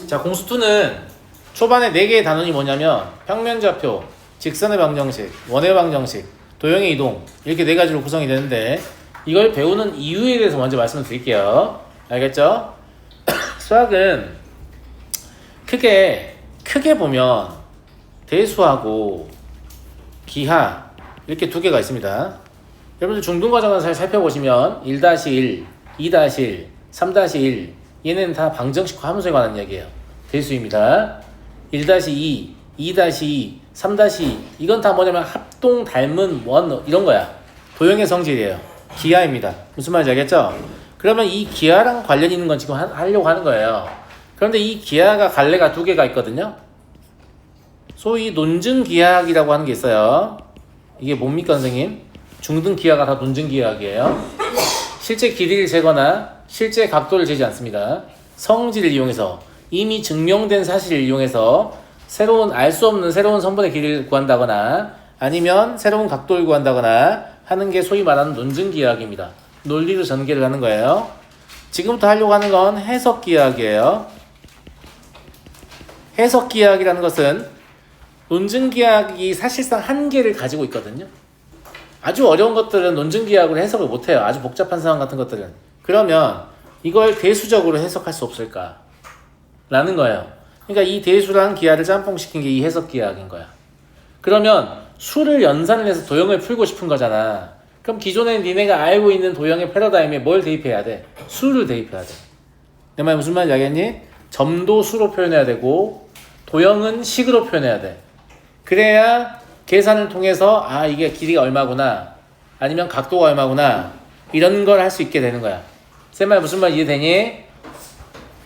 자, 공수2는 초반에 4개의 단원이 뭐냐면 평면좌표, 직선의 방정식, 원의 방정식, 도형의 이동 이렇게 4가지로 구성이 되는데 이걸 배우는 이유에 대해서 먼저 말씀을 드릴게요. 알겠죠? 수학은 크게 보면 대수하고 기하 이렇게 2개가 있습니다. 여러분들 중등과정을 잘 살펴보시면 1-1, 2-1, 3-1 얘는 다 방정식과 함수에 관한 이야기예요. 대수입니다. 1-2, 2-2, 3-2 이건 다 뭐냐면 합동, 닮은, 원 이런 거야. 도형의 성질이에요. 기하입니다. 무슨 말인지 알겠죠? 그러면 이 기하랑 관련 있는 건 지금 하려고 하는 거예요. 그런데 이 기하가 갈래가 2개가 있거든요. 소위 논증기하학이라고 하는 게 있어요. 이게 뭡니까 선생님? 중등 기하가 다 논증기하학이에요. 실제 길이를 재거나 실제 각도를 재지 않습니다. 성질을 이용해서 이미 증명된 사실을 이용해서 알 수 없는 새로운 선분의 길이를 구한다거나 아니면 새로운 각도를 구한다거나 하는 게 소위 말하는 논증기하학입니다. 논리로 전개를 하는 거예요. 지금부터 하려고 하는 건 해석기하학이에요. 해석기하학이라는 것은 논증기하학이 사실상 한계를 가지고 있거든요. 아주 어려운 것들은 논증기하학으로 해석을 못해요. 아주 복잡한 상황 같은 것들은. 그러면 이걸 대수적으로 해석할 수 없을까? 라는 거예요. 그러니까 이 대수랑 기하를 짬뽕시킨 게 이 해석기하학인 거야. 그러면 수를 연산을 해서 도형을 풀고 싶은 거잖아. 그럼 기존에 니네가 알고 있는 도형의 패러다임에 뭘 대입해야 돼? 수를 대입해야 돼. 내 말 무슨 말인지 알겠니? 점도 수로 표현해야 되고 도형은 식으로 표현해야 돼. 그래야 계산을 통해서 이게 길이가 얼마구나 아니면 각도가 얼마구나 이런 걸 할 수 있게 되는 거야. 쌤 말 무슨 말 이해되니?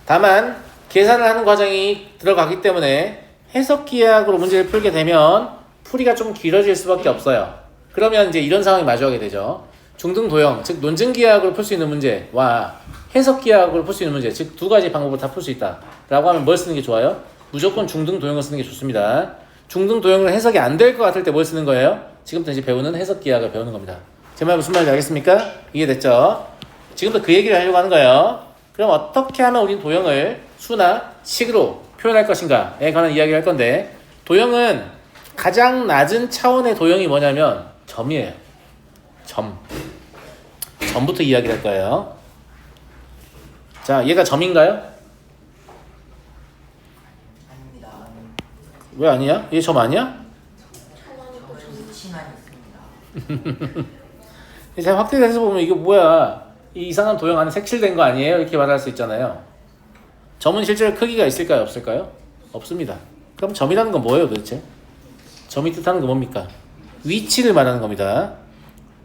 다만 계산을 하는 과정이 들어가기 때문에 해석기하학으로 문제를 풀게 되면 풀이가 좀 길어질 수밖에 없어요. 그러면 이제 이런 상황이 마주하게 되죠. 중등 도형, 즉 논증기하학으로 풀 수 있는 문제와 해석기하학으로 풀 수 있는 문제, 즉 2가지 방법을 다 풀 수 있다 라고 하면 뭘 쓰는 게 좋아요? 무조건 중등 도형을 쓰는 게 좋습니다. 중등 도형은 해석이 안 될 것 같을 때 뭘 쓰는 거예요? 지금부터 이제 배우는 해석기하학을 배우는 겁니다. 제 말 무슨 말인지 알겠습니까? 이해됐죠? 지금부터 그 얘기를 하려고 하는 거예요. 그럼 어떻게 하면 우린 도형을 수나 식으로 표현할 것인가에 관한 이야기를 할 건데, 도형은 가장 낮은 차원의 도형이 뭐냐면 점이에요. 점부터 이야기를 할 거예요. 자, 얘가 점인가요? 아닙니다. 왜 아니야? 얘 점 아니야? 위치만 있습니다. 잘 확대해서 보면 이게 뭐야? 이 이상한 도형 안에 색칠된 거 아니에요? 이렇게 말할 수 있잖아요. 점은 실제로 크기가 있을까요? 없을까요? 없습니다. 그럼 점이라는 건 뭐예요 도대체? 점이 뜻하는 건 뭡니까? 위치를 말하는 겁니다.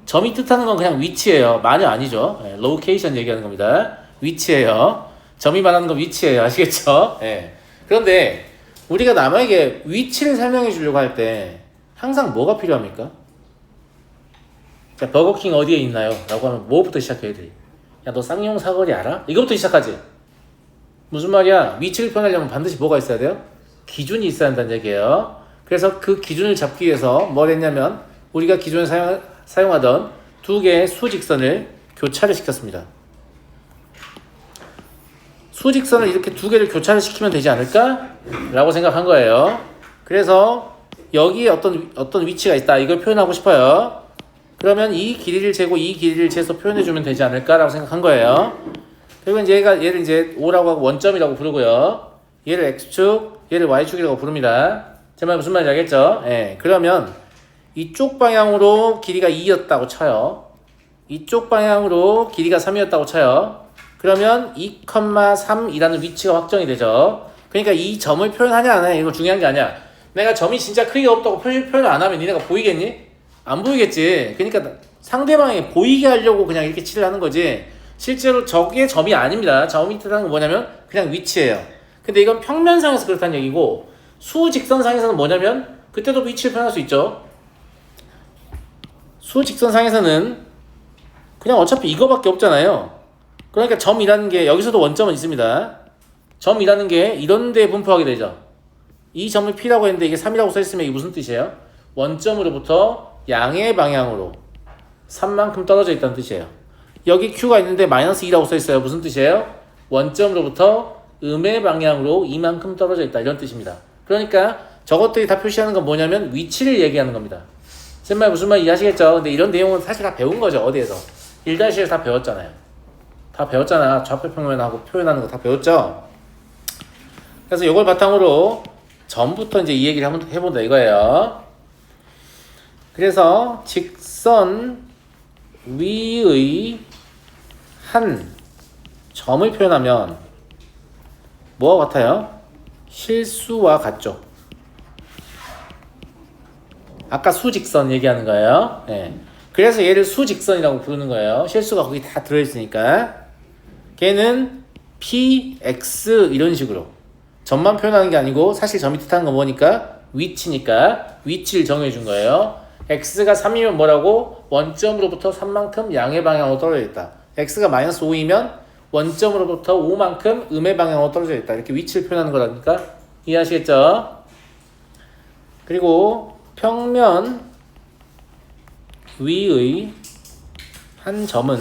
점이 뜻하는 건 그냥 위치예요. 마녀 아니죠. 로케이션 얘기하는 겁니다. 위치예요. 점이 말하는 건 위치예요. 아시겠죠? 그런데 우리가 남에게 위치를 설명해 주려고 할 때 항상 뭐가 필요합니까? 자, 버거킹 어디에 있나요? 라고 하면 뭐부터 시작해야 돼? 야, 너 쌍용 사거리 알아? 이거부터 시작하지. 무슨 말이야? 위치를 표현하려면 반드시 뭐가 있어야 돼요? 기준이 있어야 한다는 얘기예요. 그래서 그 기준을 잡기 위해서 뭘 했냐면 우리가 기존에 사용하던 2개의 수직선을 교차를 시켰습니다. 수직선을 이렇게 2개를 교차를 시키면 되지 않을까? 라고 생각한 거예요. 그래서 여기에 어떤 위치가 있다. 이걸 표현하고 싶어요. 그러면 이 길이를 재고 이 길이를 재서 표현해주면 되지 않을까라고 생각한 거예요. 그리고 이제 얘를 이제 O라고 하고 원점이라고 부르고요. 얘를 X축, 얘를 Y축이라고 부릅니다. 제 말 무슨 말인지 알겠죠? 그러면 이쪽 방향으로 길이가 2였다고 쳐요. 이쪽 방향으로 길이가 3이었다고 쳐요. 그러면 2,3이라는 위치가 확정이 되죠. 그러니까 이 점을 표현하냐 안 하냐 이거 중요한 게 아니야. 내가 점이 진짜 크기가 없다고 표현을 안 하면 니네가 보이겠니? 안 보이겠지. 그러니까 상대방이 보이게 하려고 그냥 이렇게 칠을 하는 거지 실제로 저게 점이 아닙니다. 점이 뜻하는 건 뭐냐면 그냥 위치예요. 근데 이건 평면상에서 그렇다는 얘기고 수직선상에서는 뭐냐면 그때도 위치를 표현할 수 있죠. 수직선상에서는 그냥 어차피 이거밖에 없잖아요. 그러니까 점이라는 게 여기서도 원점은 있습니다. 점이라는 게 이런 데에 분포하게 되죠. 이 점을 P라고 했는데 이게 3이라고 써있으면 이게 무슨 뜻이에요? 원점으로부터 양의 방향으로 3만큼 떨어져 있다는 뜻이에요. 여기 Q가 있는데 마이너스 2라고 써있어요. 무슨 뜻이에요? 원점으로부터 음의 방향으로 이만큼 떨어져 있다 이런 뜻입니다. 그러니까 저것들이 다 표시하는 건 뭐냐면 위치를 얘기하는 겁니다. 쌤말 무슨 말 이해하시겠죠? 근데 이런 내용은 사실 다 배운 거죠. 어디에서? 1-1에서 다 배웠잖아요. 다 배웠잖아. 좌표 평면하고 표현하는 거 다 배웠죠? 그래서 이걸 바탕으로 전부터 이제 이 얘기를 한번 해본다 이거예요. 그래서 직선 위의 한 점을 표현하면 뭐와 같아요? 실수와 같죠. 아까 수직선 얘기하는 거예요. 네. 그래서 얘를 수직선이라고 부르는 거예요. 실수가 거기 다 들어있으니까. 걔는 P, X 이런 식으로 점만 표현하는 게 아니고 사실 점이 뜻하는 건 뭐니까? 위치니까 위치를 정해 준 거예요. X가 3이면 뭐라고? 원점으로부터 3만큼 양의 방향으로 떨어져 있다. X가 마이너스 5이면 원점으로부터 5만큼 음의 방향으로 떨어져 있다. 이렇게 위치를 표현하는 거라니까 이해하시겠죠? 그리고 평면 위의 한 점은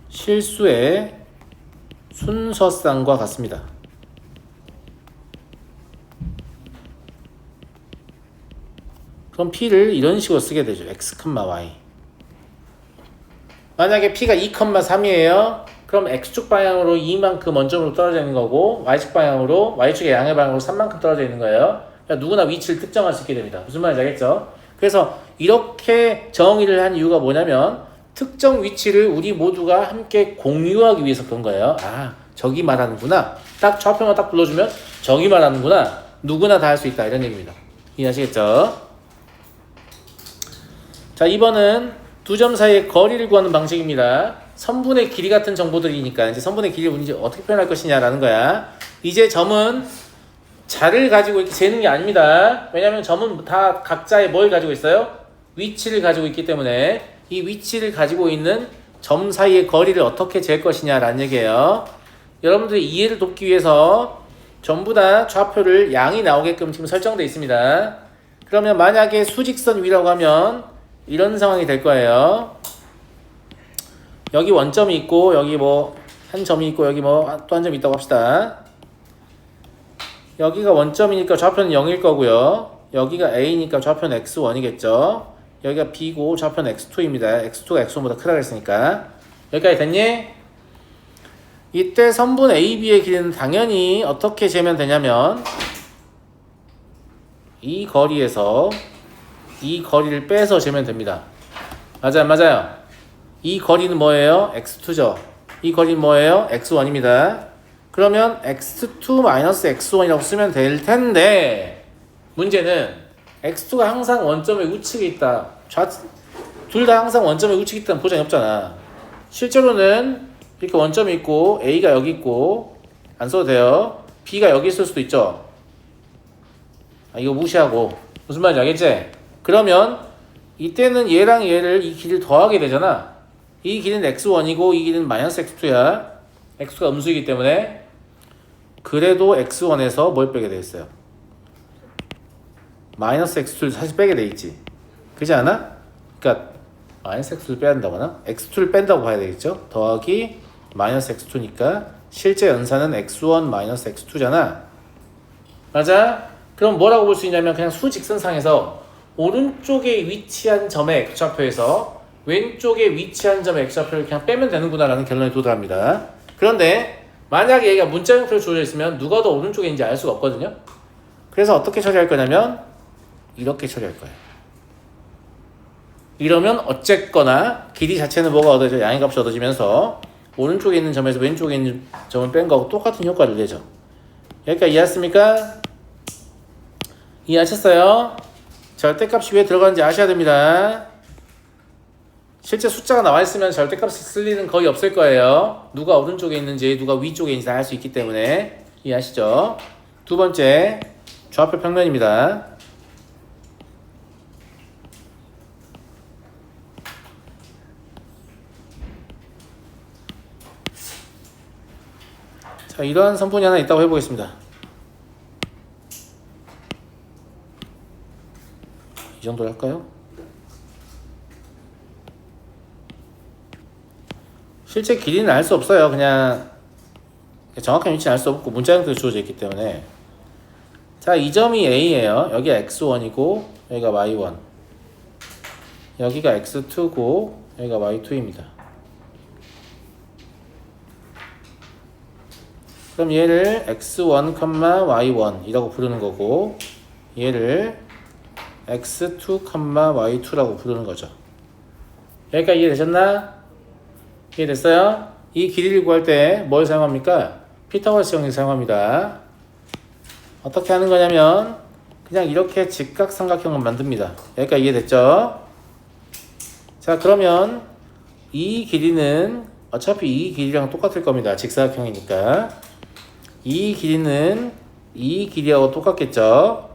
실수의 순서쌍과 같습니다. 그럼 P를 이런 식으로 쓰게 되죠. X, Y. 만약에 P가 2,3이에요. 그럼 X축 방향으로 2만큼 원점으로 떨어져 있는 거고 Y축 방향으로 Y축의 양의 방향으로 3만큼 떨어져 있는 거예요. 그러니까 누구나 위치를 특정할 수 있게 됩니다. 무슨 말인지 알겠죠? 그래서 이렇게 정의를 한 이유가 뭐냐면 특정 위치를 우리 모두가 함께 공유하기 위해서 그런 거예요. 아, 저기 말하는구나. 딱 좌표만 딱 불러주면 저기 말하는구나. 누구나 다 할 수 있다. 이런 얘기입니다. 이해하시겠죠? 자, 2번은 두 점 사이의 거리를 구하는 방식입니다. 선분의 길이 같은 정보들이니까 이제 선분의 길이를 이제 어떻게 표현할 것이냐라는 거야. 이제 점은 자를 가지고 이렇게 재는 게 아닙니다. 왜냐하면 점은 다 각자의 뭘 가지고 있어요? 위치를 가지고 있기 때문에 이 위치를 가지고 있는 점 사이의 거리를 어떻게 잴 것이냐라는 얘기예요. 여러분들이 이해를 돕기 위해서 전부 다 좌표를 양이 나오게끔 지금 설정되어 있습니다. 그러면 만약에 수직선 위라고 하면 이런 상황이 될 거예요. 여기 원점이 있고 여기 뭐 한 점이 있고 여기 뭐 또 한 점이 있다고 합시다. 여기가 원점이니까 좌표는 0일 거고요. 여기가 A니까 좌표는 X1이겠죠. 여기가 B고 좌표는 X2입니다. X2가 X1보다 크다고 했으니까. 여기까지 됐니? 이때 선분 AB의 길이는 당연히 어떻게 재면 되냐면 이 거리에서 이 거리를 빼서 재면 됩니다. 맞아요. 이 거리는 뭐예요? X2죠. 이 거리는 뭐예요? X1입니다. 그러면 X2-X1이라고 쓰면 될 텐데 문제는 X2가 항상 원점의 우측에 있다. 둘 다 항상 원점의 우측에 있다는 보장이 없잖아. 실제로는 이렇게 원점이 있고 A가 여기 있고 안 써도 돼요. B가 여기 있을 수도 있죠. 이거 무시하고 무슨 말인지 알겠지? 그러면 이때는 얘랑 얘를 이 길이를 더하게 되잖아. 이 길이는 X1이고 이 길이는 마이너스 X2야. X가 음수이기 때문에 그래도 X1에서 뭘 빼게 돼 있어요? 마이너스 X2를 사실 빼게 돼 있지. 그렇지 않아? 그러니까 마이너스 X2를 빼야 된다거나 X2를 뺀다고 봐야 되겠죠? 더하기 마이너스 X2니까 실제 연산은 X1 마이너스 X2잖아. 맞아? 그럼 뭐라고 볼 수 있냐면 그냥 수직선상에서 오른쪽에 위치한 점의 X좌표에서 왼쪽에 위치한 점의 X좌표를 그냥 빼면 되는구나 라는 결론에 도달합니다. 그런데 만약에 얘가 문자 형태로 주어져 있으면 누가 더 오른쪽에 있는지 알 수가 없거든요. 그래서 어떻게 처리할 거냐면 이렇게 처리할 거예요. 이러면 어쨌거나 길이 자체는 뭐가 얻어져? 양의 값이 얻어지면서 오른쪽에 있는 점에서 왼쪽에 있는 점을 뺀 거하고 똑같은 효과를 내죠. 여기까지 이해했습니까? 이해하셨어요? 절대값이 왜 들어가는지 아셔야 됩니다. 실제 숫자가 나와 있으면 절대값이 쓸 일은 거의 없을 거예요. 누가 오른쪽에 있는지 누가 위쪽에 있는지 알 수 있기 때문에 이해하시죠? 두 번째 좌표 평면입니다. 자, 이러한 선분이 하나 있다고 해보겠습니다. 이 정도로 할까요? 실제 길이는 알 수 없어요. 그냥 정확한 위치는 알 수 없고 문자 형태로 주어져 있기 때문에. 자, 이 점이 A예요. 여기가 X1이고 여기가 Y1, 여기가 X2고 여기가 Y2입니다. 그럼 얘를 X1, Y1 이라고 부르는 거고 얘를 X2, Y2라고 부르는 거죠. 여기까지 이해되셨나? 이해됐어요? 이 길이를 구할 때 뭘 사용합니까? 피타고라스 정리 사용합니다. 어떻게 하는 거냐면 그냥 이렇게 직각삼각형을 만듭니다. 여기까지 이해됐죠? 자, 그러면 이 길이는 어차피 이 길이랑 똑같을 겁니다. 직사각형이니까. 이 길이는 이 길이하고 똑같겠죠?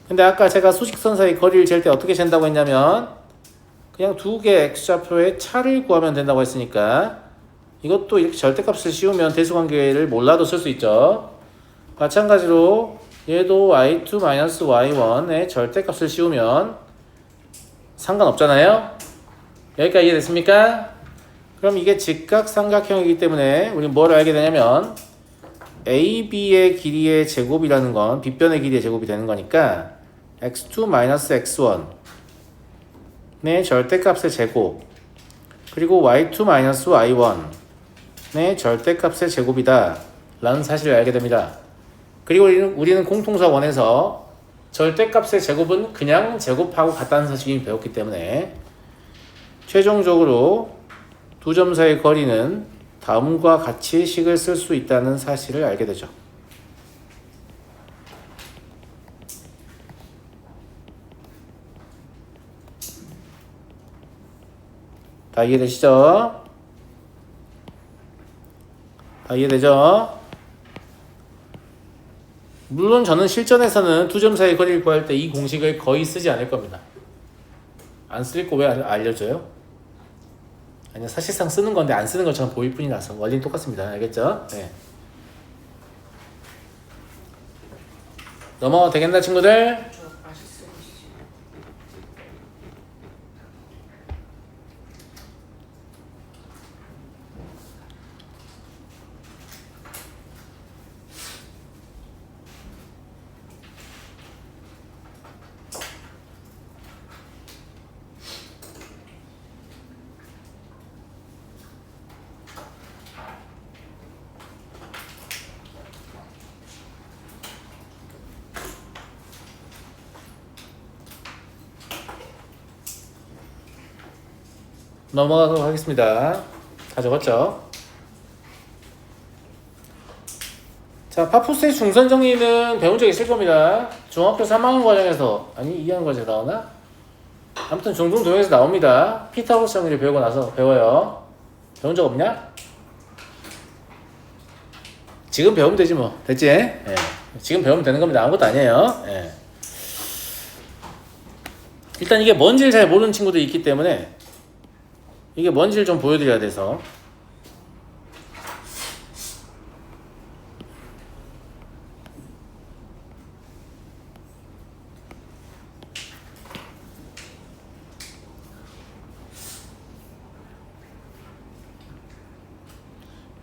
근데 아까 제가 수직선 사이 거리를 잴 때 어떻게 잰다고 했냐면 그냥 두 개의 x좌표의 차를 구하면 된다고 했으니까 이것도 이렇게 절대값을 씌우면 대수관계를 몰라도 쓸 수 있죠. 마찬가지로 얘도 y2-y1의 절대값을 씌우면 상관없잖아요. 여기까지 이해됐습니까? 그럼 이게 직각삼각형이기 때문에 우리는 뭘 알게 되냐면 AB의 길이의 제곱이라는 건 빗변의 길이의 제곱이 되는 거니까 x2-x1의 절대값의 제곱 그리고 y2-y1의 절대값의 제곱이다 라는 사실을 알게 됩니다. 그리고 우리는 공통사 1에서 절대값의 제곱은 그냥 제곱하고 같다는 사실을 이미 배웠기 때문에 최종적으로 두 점 사이의 거리는 다음과 같이 식을 쓸 수 있다는 사실을 알게 되죠. 다 이해되시죠? 다 이해되죠? 물론 저는 실전에서는 두 점 사이 거리를 구할 때 이 공식을 거의 쓰지 않을 겁니다. 안 쓸 거 왜 알려줘요? 아니 사실상 쓰는 건데 안 쓰는 것처럼 보일 뿐이라서 원리는 똑같습니다. 알겠죠? 네. 넘어가도 되겠나 친구들? 넘어가도록 하겠습니다. 다 적었죠? 자, 파푸스의 중선 정리는 배운 적 있을 겁니다. 중학교 3학년 과정에서, 아니 2학년 과정에 나오나? 아무튼 중등 도형에서 나옵니다. 피타고라스 정리를 배우고 나서 배워요. 배운 적 없냐? 지금 배우면 되지 뭐. 됐지? 예. 지금 배우면 되는 겁니다. 아무것도 아니에요. 예. 일단 이게 뭔지를 잘 모르는 친구들이 있기 때문에 이게 뭔지를 좀 보여드려야 돼서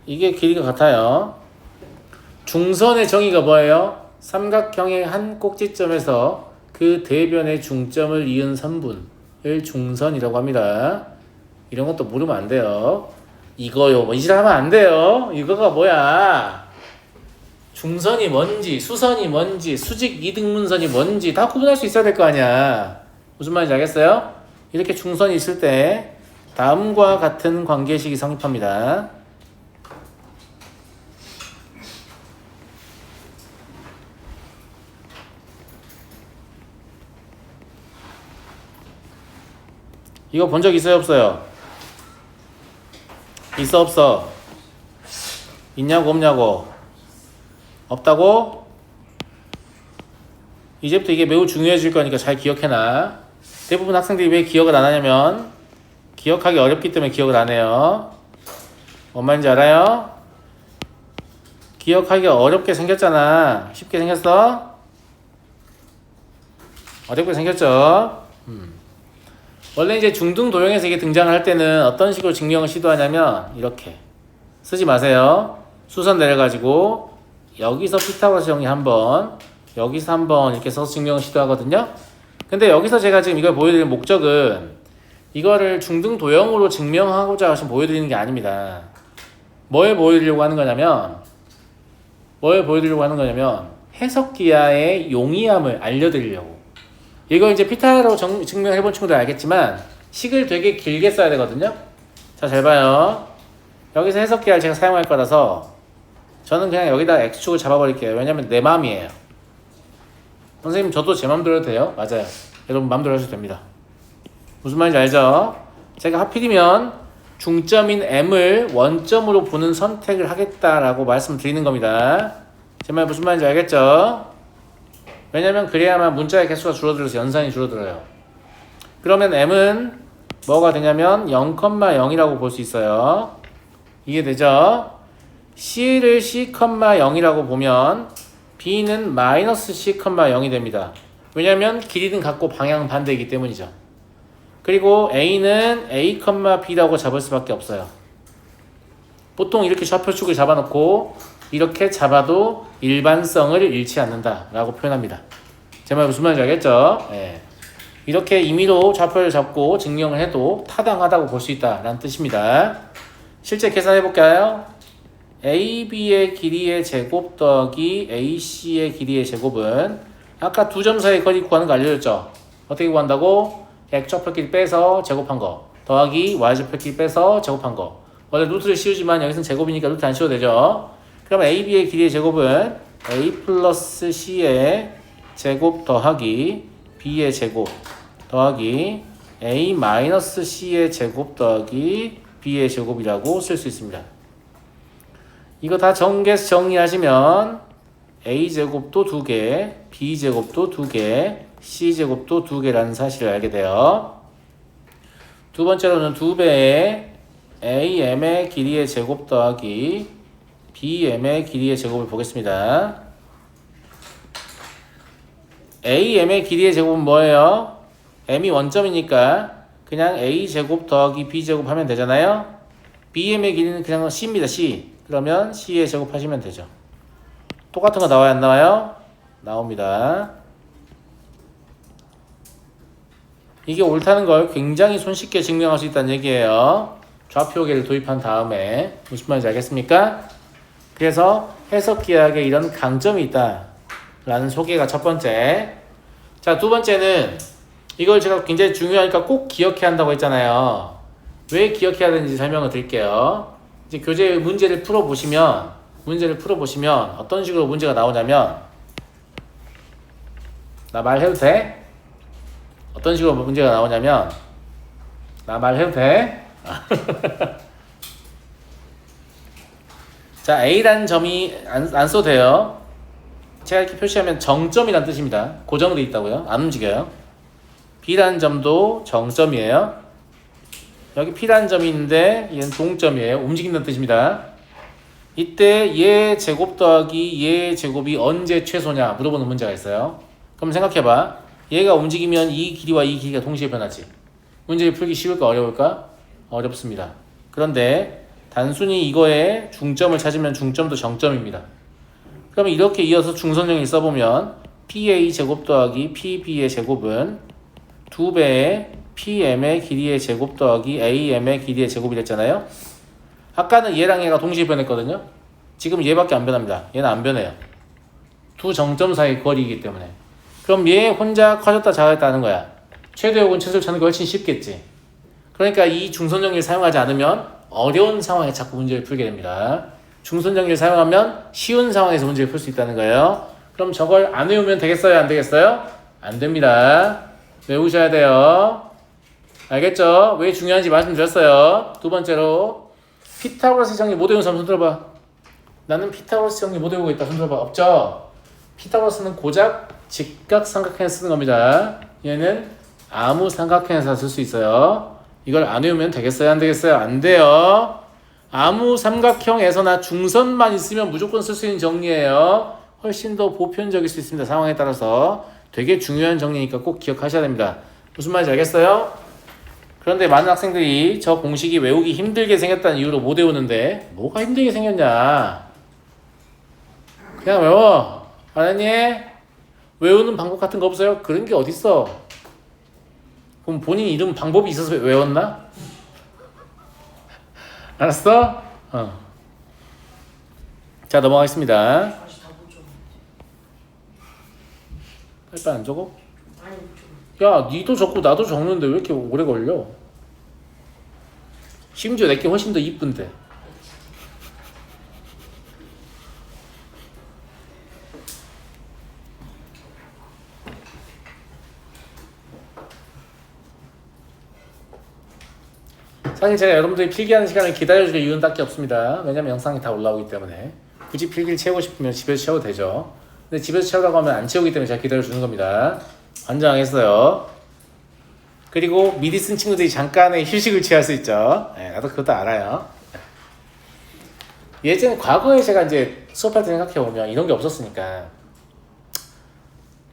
이게 길이가 같아요. 중선의 정의가 뭐예요? 삼각형의 한 꼭지점에서 그 대변의 중점을 이은 선분을 중선이라고 합니다. 이런 것도 모르면 안 돼요. 이거요. 뭐 이질 하면 안 돼요. 이거가 뭐야? 중선이 뭔지, 수선이 뭔지, 수직 이등분선이 뭔지 다 구분할 수 있어야 될 거 아니야. 무슨 말인지 알겠어요? 이렇게 중선이 있을 때 다음과 같은 관계식이 성립합니다. 이거 본 적 있어요? 없어요? 있어 없어? 있냐고 없냐고? 없다고? 이제부터 이게 매우 중요해질 거니까 잘 기억해놔. 대부분 학생들이 왜 기억을 안 하냐면 기억하기 어렵기 때문에 기억을 안 해요. 뭔 말인지 알아요? 기억하기가 어렵게 생겼잖아. 쉽게 생겼어? 어렵게 생겼죠? 원래 이제 중등 도형에서 이게 등장을 할 때는 어떤 식으로 증명을 시도하냐면 이렇게 쓰지 마세요. 수선 내려가지고 여기서 피타고라스 정리 한번, 여기서 한번 이렇게 써서 증명을 시도하거든요. 근데 여기서 제가 지금 이걸 보여드리는 목적은 이거를 중등 도형으로 증명하고자 지금 보여드리는 게 아닙니다. 뭘 보여드리려고 하는 거냐면 해석기하의 용이함을 알려드리려고. 이거 이제 피타로 증명해본 친구들 알겠지만 식을 되게 길게 써야 되거든요. 자, 잘 봐요. 여기서 해석기하를 제가 사용할 거라서 저는 그냥 여기다 X축을 잡아버릴게요. 왜냐면 내 마음이에요. 선생님 저도 제 마음대로 해도 돼요. 맞아요. 여러분 마음대로 하셔도 됩니다. 무슨 말인지 알죠? 제가 하필이면 중점인 M을 원점으로 보는 선택을 하겠다라고 말씀드리는 겁니다. 제 말 무슨 말인지 알겠죠? 왜냐면 그래야만 문자의 개수가 줄어들어서 연산이 줄어들어요. 그러면 M은 뭐가 되냐면 0,0이라고 볼 수 있어요. 이해되죠? C를 C,0이라고 보면 B는 마이너스 C,0이 됩니다. 왜냐면 길이는 같고 방향은 반대이기 때문이죠. 그리고 A는 A,B라고 잡을 수밖에 없어요. 보통 이렇게 좌표축을 잡아놓고 이렇게 잡아도 일반성을 잃지 않는다 라고 표현합니다. 제 말 무슨 말인지 알겠죠? 예. 이렇게 임의로 좌표를 잡고 증명을 해도 타당하다고 볼 수 있다 라는 뜻입니다. 실제 계산해 볼까요? AB의 길이의 제곱 더하기 AC의 길이의 제곱은 아까 두 점 사이의 거리 구하는 거 알려줬죠? 어떻게 구한다고? X좌표끼리 빼서 제곱한 거 더하기 Y좌표끼리 빼서 제곱한 거. 원래 루트를 씌우지만 여기서는 제곱이니까 루트 안 씌워도 되죠? 그럼 AB의 길이의 제곱은 A 플러스 C의 제곱 더하기 B의 제곱 더하기 A 마이너스 C의 제곱 더하기 B의 제곱이라고 쓸 수 있습니다. 이거 다 정계해서 정리하시면 A제곱도 2개, B제곱도 2개, C제곱도 2개라는 사실을 알게 돼요. 두 번째로는 2배의 AM의 길이의 제곱 더하기 BM의 길이의 제곱을 보겠습니다. AM의 길이의 제곱은 뭐예요? M이 원점이니까 그냥 A제곱 더하기 B제곱 하면 되잖아요. BM의 길이는 그냥 C입니다. C. 그러면 C의 제곱 하시면 되죠. 똑같은 거 나와요? 안 나와요? 나옵니다. 이게 옳다는 걸 굉장히 손쉽게 증명할 수 있다는 얘기예요. 좌표계를 도입한 다음에. 무슨 말인지 알겠습니까? 그래서 해석기하에 이런 강점이 있다 라는 소개가 첫 번째. 자, 두 번째는 이걸 제가 굉장히 중요하니까 꼭 기억해야 한다고 했잖아요. 왜 기억해야 되는지 설명을 드릴게요. 이제 교재 문제를 풀어보시면 어떤 식으로 문제가 나오냐면, 나 말해도 돼? 어떤 식으로 문제가 나오냐면, 나 말해도 돼? 자, A라는 점이 안 써도 돼요. 제가 이렇게 표시하면 정점이란 뜻입니다. 고정되어 있다고요. 안 움직여요. B라는 점도 정점이에요. 여기 P라는 점이 있는데 얘는 동점이에요. 움직인다는 뜻입니다. 이때 얘 제곱 더하기 얘 제곱이 언제 최소냐 물어보는 문제가 있어요. 그럼 생각해봐. 얘가 움직이면 이 길이와 이 길이가 동시에 변하지. 문제를 풀기 쉬울까 어려울까? 어렵습니다. 그런데 단순히 이거에 중점을 찾으면 중점도 정점입니다. 그러면 이렇게 이어서 중선형을 써보면 PA 제곱 더하기 PB의 제곱은 2배의 PM의 길이의 제곱 더하기 AM의 길이의 제곱이 됐잖아요. 아까는 얘랑 얘가 동시에 변했거든요. 지금 얘밖에 안 변합니다. 얘는 안 변해요. 두 정점 사이의 거리이기 때문에. 그럼 얘 혼자 커졌다 작았다는 거야. 최대 혹은 최소를 찾는 게 훨씬 쉽겠지. 그러니까 이 중선정리를 사용하지 않으면 어려운 상황에 자꾸 문제를 풀게 됩니다. 중선정리를 사용하면 쉬운 상황에서 문제를 풀 수 있다는 거예요. 그럼 저걸 안 외우면 되겠어요? 안 되겠어요? 안 됩니다. 외우셔야 돼요. 알겠죠? 왜 중요한지 말씀드렸어요. 두 번째로 피타고라스 정리 못 외운 사람 손 들어봐. 나는 피타고라스 정리 못 외우고 있다. 손 들어봐. 없죠? 피타고라스는 고작 직각삼각형에서 쓰는 겁니다. 얘는 아무 삼각형에서 쓸 수 있어요. 이걸 안 외우면 되겠어요? 안 되겠어요? 안 돼요. 아무 삼각형에서나 중선만 있으면 무조건 쓸 수 있는 정리예요. 훨씬 더 보편적일 수 있습니다. 상황에 따라서. 되게 중요한 정리니까 꼭 기억하셔야 됩니다. 무슨 말인지 알겠어요? 그런데 많은 학생들이 저 공식이 외우기 힘들게 생겼다는 이유로 못 외우는데 뭐가 힘들게 생겼냐? 그냥 외워. 알았니? 외우는 방법 같은 거 없어요? 그런 게 어딨어? 그럼 본인 이름 방법이 있어서 외웠나? 알았어? 자, 넘어가겠습니다. 다시 다 보죠. 빨리 안 적어? 아니 좀. 야, 니도 적고 나도 적는데 왜 이렇게 오래 걸려? 심지어 내게 훨씬 더 이쁜데. 사실 제가 여러분들이 필기하는 시간을 기다려줄 이유는 딱히 없습니다. 왜냐면 영상이 다 올라오기 때문에. 굳이 필기를 채우고 싶으면 집에서 채워도 되죠. 근데 집에서 채우라고 하면 안 채우기 때문에 제가 기다려주는 겁니다. 완전하겠어요. 그리고 미리 쓴 친구들이 잠깐의 휴식을 취할 수 있죠. 네, 나도 그것도 알아요. 예전에 과거에 제가 이제 수업할 때 생각해보면 이런 게 없었으니까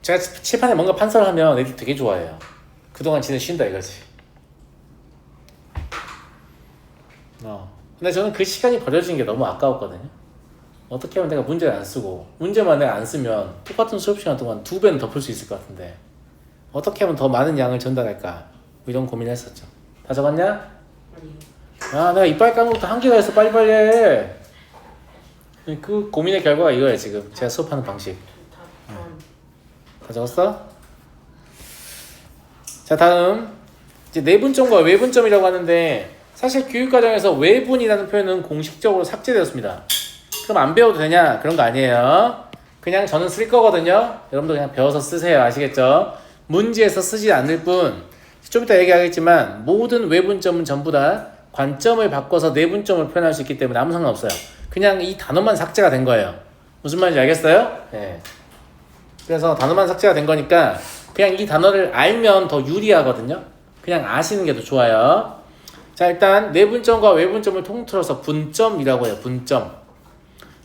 제가 칠판에 뭔가 판서를 하면 애들 되게 좋아해요. 그동안 지는 쉰다 이거지. 근데 저는 그 시간이 버려지는 게 너무 아까웠거든요. 어떻게 하면 내가 문제를 안 쓰고 문제만 내가 안 쓰면 똑같은 수업 시간 동안 2배는 더 풀 수 있을 것 같은데 어떻게 하면 더 많은 양을 전달할까 뭐 이런 고민을 했었죠. 다 적었냐? 아니요. 내가 이빨 까는 것도 한계가 있어. 빨리빨리 해. 그 고민의 결과가 이거예요. 지금 제가 수업하는 방식. 다 적었어? 자, 다음 이제 내분점과 외분점이라고 하는데 사실 교육과정에서 외분이라는 표현은 공식적으로 삭제되었습니다. 그럼 안 배워도 되냐? 그런 거 아니에요. 그냥 저는 쓸 거거든요. 여러분도 그냥 배워서 쓰세요. 아시겠죠? 문제에서 쓰지 않을 뿐, 좀 이따 얘기하겠지만 모든 외분점은 전부 다 관점을 바꿔서 내분점을 표현할 수 있기 때문에 아무 상관없어요. 그냥 이 단어만 삭제가 된 거예요. 무슨 말인지 알겠어요? 네. 그래서 단어만 삭제가 된 거니까 그냥 이 단어를 알면 더 유리하거든요. 그냥 아시는 게 더 좋아요. 자, 일단 내분점과 외분점을 통틀어서 분점이라고 해요. 분점.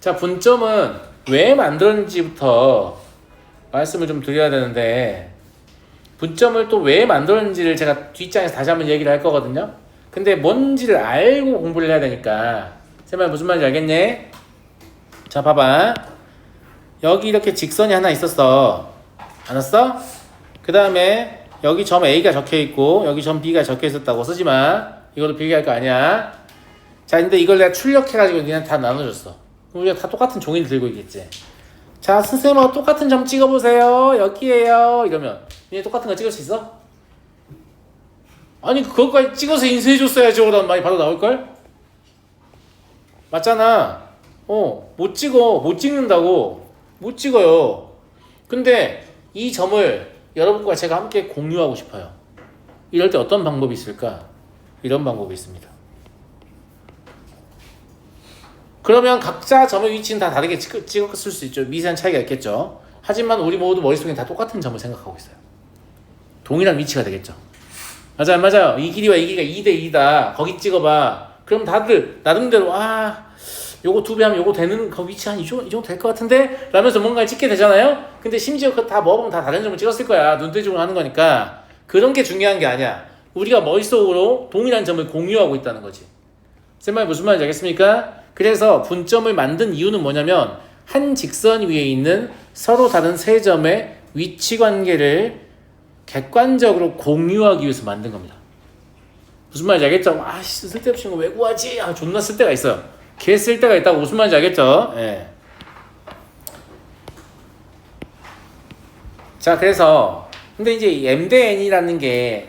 자, 분점은 왜 만들었는지부터 말씀을 좀 드려야 되는데 분점을 또 왜 만들었는지를 제가 뒷장에서 다시 한번 얘기를 할 거거든요. 근데 뭔지를 알고 공부를 해야 되니까 쌤말 무슨 말인지 알겠니? 자, 봐봐. 여기 이렇게 직선이 하나 있었어. 알았어? 그 다음에 여기 점 A가 적혀있고 여기 점 B가 적혀있었다고 쓰지마. 이것도 필기할 거 아니야. 자, 근데 이걸 내가 출력해가지고 그냥 다 나눠줬어. 그럼 우리가 다 똑같은 종이를 들고 있겠지. 자, 선생님하고 똑같은 점 찍어보세요. 여기에요. 이러면 얘 똑같은 거 찍을 수 있어? 아니, 그것까지 찍어서 인쇄해줬어야지. 그러단 말이 바로 나올걸? 맞잖아. 못 찍어. 못 찍는다고. 못 찍어요. 근데 이 점을 여러분과 제가 함께 공유하고 싶어요. 이럴 때 어떤 방법이 있을까? 이런 방법이 있습니다. 그러면 각자 점의 위치는 다 다르게 찍었을 수 있죠. 미세한 차이가 있겠죠. 하지만 우리 모두 머릿속에 다 똑같은 점을 생각하고 있어요. 동일한 위치가 되겠죠. 맞아요, 맞아요. 이 길이와 이 길이가 2대 2다. 거기 찍어봐. 그럼 다들 나름대로 요거 2배 하면 요거 되는 그 위치 한 이 정도 될 것 같은데? 라면서 뭔가를 찍게 되잖아요. 근데 심지어 그거 다 먹으면 다 다른 점을 찍었을 거야. 눈대중으로 하는 거니까. 그런 게 중요한 게 아니야. 우리가 머릿속으로 동일한 점을 공유하고 있다는 거지. 제 말 무슨 말인지 알겠습니까? 그래서 분점을 만든 이유는 뭐냐면 한 직선 위에 있는 서로 다른 세 점의 위치 관계를 객관적으로 공유하기 위해서 만든 겁니다. 무슨 말인지 알겠죠? 쓸데없이 이거 왜 구하지? 존나 쓸 때가 있어요. 개 쓸 때가 있다고. 무슨 말인지 알겠죠? 예. 자, 그래서 근데 이제 M 대 N이라는 게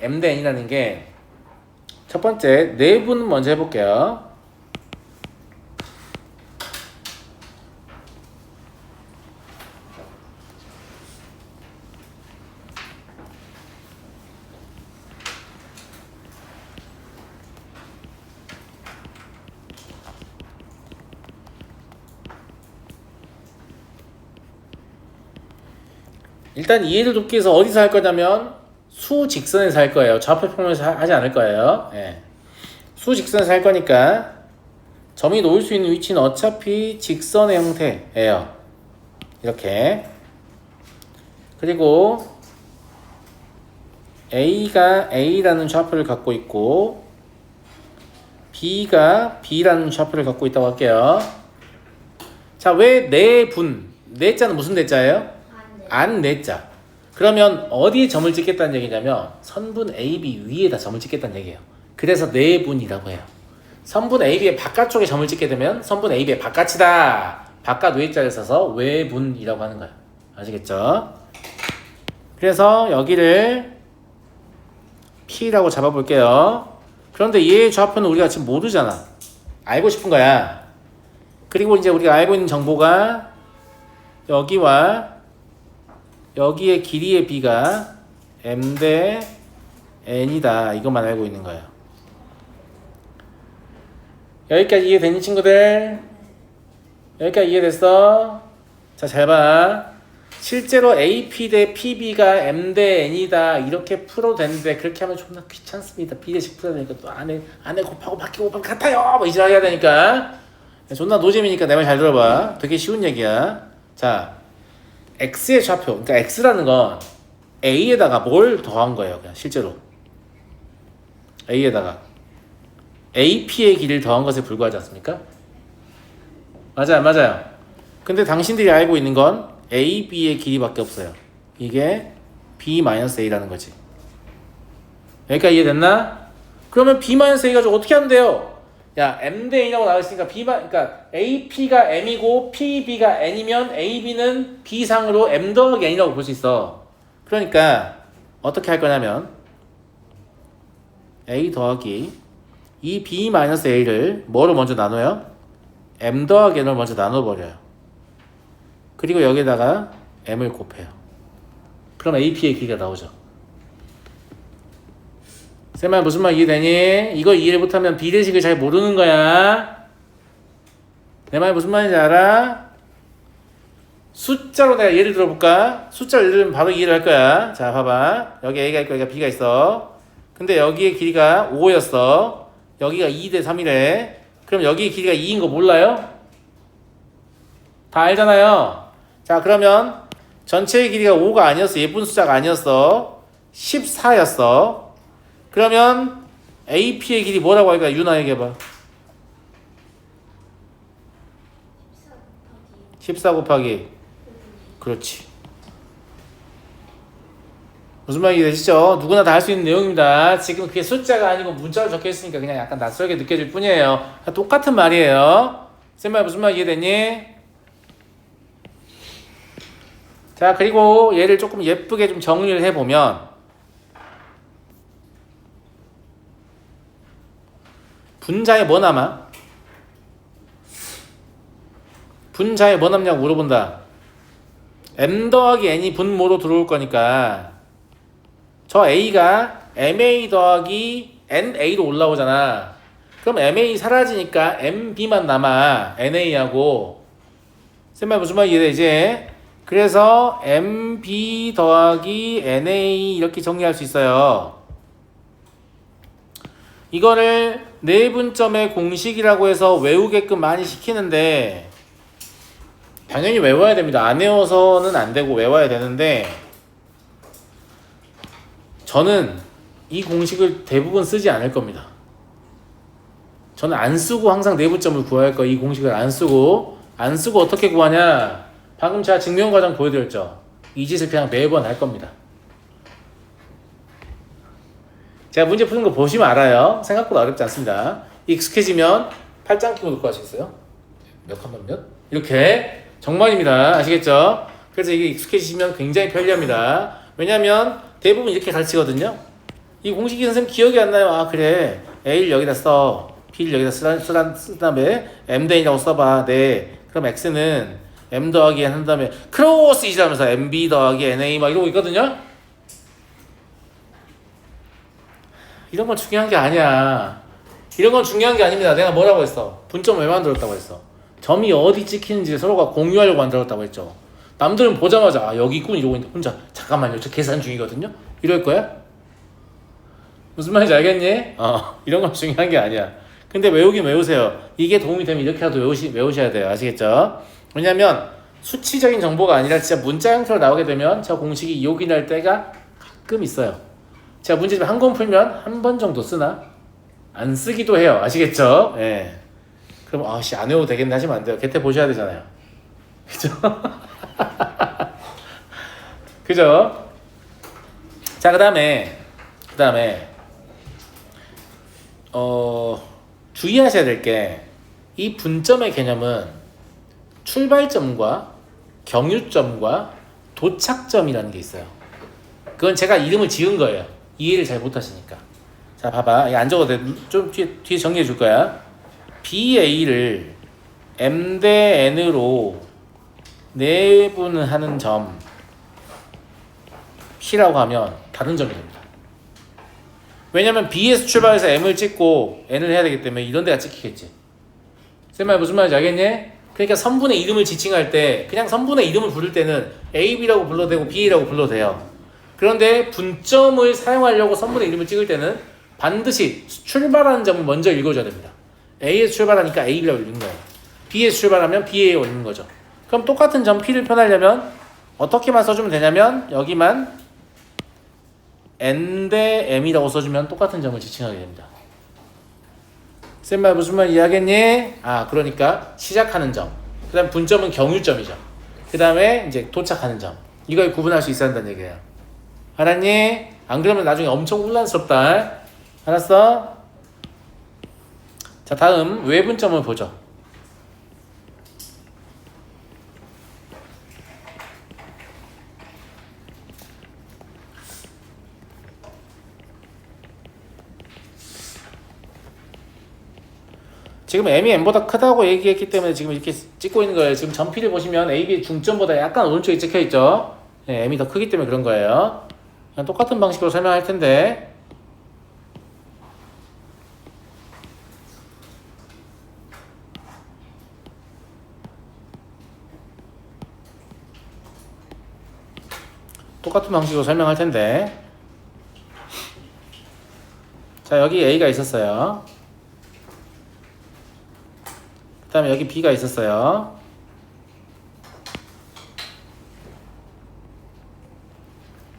첫 번째 내분은 먼저 해볼게요. 일단 이해를 돕기 위해서 어디서 할 거냐면 수직선에서 할 거예요. 좌표 평면에서 하지 않을 거예요. 예. 수직선에서 할 거니까 점이 놓일 수 있는 위치는 어차피 직선의 형태예요. 이렇게. 그리고 A가 A라는 좌표를 갖고 있고 B가 B라는 좌표를 갖고 있다고 할게요. 자, 왜 내분? 내자는 무슨 내자예요? 안 내자. 그러면 어디에 점을 찍겠다는 얘기냐면 선분 AB 위에다 점을 찍겠다는 얘기예요. 그래서 내분이라고 해요. 선분 AB의 바깥쪽에 점을 찍게 되면 선분 AB의 바깥이다. 바깥 외자를 써서 외분이라고 하는 거예요. 아시겠죠? 그래서 여기를 P라고 잡아볼게요. 그런데 얘의 좌표는 우리가 지금 모르잖아. 알고 싶은 거야. 그리고 이제 우리가 알고 있는 정보가 여기와 여기의 길이의 B가 M 대 N이다. 이것만 알고 있는 거예요. 여기까지 이해되니 친구들? 여기까지 이해됐어? 자, 잘 봐. 실제로 AP 대 PB가 M 대 N이다 이렇게 풀어도 되는데 그렇게 하면 존나 귀찮습니다. B대씩 풀어야 되니까 또 안에 곱하고 밖에 곱하면 같아요 뭐 이지랄 해야 되니까 존나 노잼이니까 내 말 잘 들어봐. 되게 쉬운 얘기야. 자, X의 좌표, 그러니까 X라는 건 A에다가 뭘 더한 거예요. 그냥 실제로 A에다가 AP의 길이를 더한 것에 불과하지 않습니까? 맞아요. 근데 당신들이 알고 있는 건 AB의 길이밖에 없어요. 이게 B-A라는 거지. 여기까지 이해됐나? 그러면 B-A 가지고 어떻게 하면 돼요? 야, M 대 N이라고 나와있으니까 그러니까 AP가 M이고 PB가 N이면 AB는 B상으로 M 더하기 N이라고 볼 수 있어. 그러니까 어떻게 할 거냐면 A 더하기 이 B-A를 뭐로 먼저 나눠요? M 더하기 N으로 먼저 나눠버려요. 그리고 여기다가 M을 곱해요. 그럼 AP의 길이가 나오죠. 쌤아 무슨 말 이해되니? 이거 이해를 못하면 비례식을 잘 모르는 거야. 내 말 무슨 말인지 알아? 숫자로 내가 예를 들어볼까? 숫자를 예를 들면 바로 이해를 할 거야. 자 봐봐. 여기 A가 있고 여기가 B가 있어. 근데 여기의 길이가 5였어. 여기가 2 대 3이래. 그럼 여기의 길이가 2인 거 몰라요? 다 알잖아요. 자 그러면 전체의 길이가 5가 아니었어. 예쁜 숫자가 아니었어. 14였어. 그러면 AP의 길이 뭐라고 할까? 유나 얘기해봐. 14 곱하기 그렇지. 무슨 말인지 되시죠? 누구나 다 할 수 있는 내용입니다. 지금 그게 숫자가 아니고 문자로 적혀있으니까 그냥 약간 낯설게 느껴질 뿐이에요. 똑같은 말이에요. 쌤말 무슨 말 이해되니? 자 그리고 얘를 조금 예쁘게 좀 정리를 해보면 분자에 뭐 남아? 분자에 뭐 남냐고 물어본다. M 더하기 N이 분모로 들어올 거니까 저 A가 MA 더하기 NA로 올라오잖아. 그럼 MA 사라지니까 MB만 남아. NA하고 쌤말 무슨 말 이해되지? 그래서 MB 더하기 NA 이렇게 정리할 수 있어요. 이거를 내분점의 공식이라고 해서 외우게끔 많이 시키는데 당연히 외워야 됩니다. 안 외워서는 안 되고 외워야 되는데 저는 이 공식을 대부분 쓰지 않을 겁니다. 저는 안 쓰고 항상 내분점을 구할 거예요. 이 공식을 안 쓰고 어떻게 구하냐? 방금 제가 증명 과정 보여드렸죠. 이 짓을 그냥 매번 할 겁니다. 제가 문제 푸는 거 보시면 알아요. 생각보다 어렵지 않습니다. 익숙해지면 팔짱 끼고 놓고 할 수 있어요. 몇 칸만 몇? 이렇게 정말입니다. 아시겠죠? 그래서 이게 익숙해지시면 굉장히 편리합니다. 왜냐면 대부분 이렇게 가르치거든요. 이 공식이 선생님 기억이 안 나요. 아 그래 A를 여기다 써 B를 여기다 쓴 다음에 M 대 N이라고 써봐. 네. 그럼 X는 M 더하기 N 한 다음에 크로스 이지라면서 MB 더하기 NA 막 이러고 있거든요. 이런 건 중요한 게 아니야. 이런 건 중요한 게 아닙니다. 내가 뭐라고 했어? 분점을 왜 만들었다고 했어? 점이 어디 찍히는지 서로가 공유하려고 만들었다고 했죠. 남들은 보자마자 아 여기 있군 이러고 있는데 혼자 잠깐만요 저 계산 중이거든요? 이럴 거야? 무슨 말인지 알겠니? 이런 건 중요한 게 아니야. 근데 외우긴 외우세요. 이게 도움이 되면 이렇게라도 외우셔야 돼요. 아시겠죠? 왜냐면 수치적인 정보가 아니라 진짜 문자 형태로 나오게 되면 저 공식이 욕이 날 때가 가끔 있어요. 제가 문제집 한 권 풀면 한 번 정도 쓰나? 안 쓰기도 해요. 아시겠죠? 예. 그럼 아씨 안 외워도 되겠네 하시면 안 돼요. 개태 보셔야 되잖아요. 그죠? 그죠? 자, 그다음에 주의하셔야 될 게 이 분점의 개념은 출발점과 경유점과 도착점이라는 게 있어요. 그건 제가 이름을 지은 거예요. 이해를 잘 못하시니까. 자, 봐봐. 이거 안 적어도 돼. 좀 뒤에 정리해 줄 거야. BA를 M 대 N으로 내분하는 점 P라고 하면 다른 점이 됩니다. 왜냐면 B에서 출발해서 M을 찍고 N을 해야 되기 때문에 이런 데가 찍히겠지. 쌤말 무슨 말인지 알겠니? 그러니까 선분의 이름을 지칭할 때 그냥 선분의 이름을 부를 때는 A, B라고 불러도 되고 BA라고 불러도 돼요. 그런데 분점을 사용하려고 선분의 이름을 찍을 때는 반드시 출발하는 점을 먼저 읽어줘야 됩니다. A에서 출발하니까 A, B라고 읽는 거예요. B에서 출발하면 BA라고 읽는 거죠. 그럼 똑같은 점 P를 표현하려면 어떻게만 써주면 되냐면 여기만 N 대 M이라고 써주면 똑같은 점을 지칭하게 됩니다. 쌤말 무슨 말 이해하겠니? 그러니까 시작하는 점, 그 다음 분점은 경유점이죠. 그 다음에 이제 도착하는 점, 이걸 구분할 수 있어야 한다는 얘기예요. 알았니? 안 그러면 나중에 엄청 혼란스럽다. 알았어? 자, 다음 외분점을 보죠. 지금 M이 N보다 크다고 얘기했기 때문에 지금 이렇게 찍고 있는 거예요. 지금 점피를 보시면 AB의 중점보다 약간 오른쪽에 찍혀 있죠. 네, M이 더 크기 때문에 그런 거예요. 그냥 똑같은 방식으로 설명할 텐데 자, 여기 A가 있었어요. 그 다음에 여기 B가 있었어요.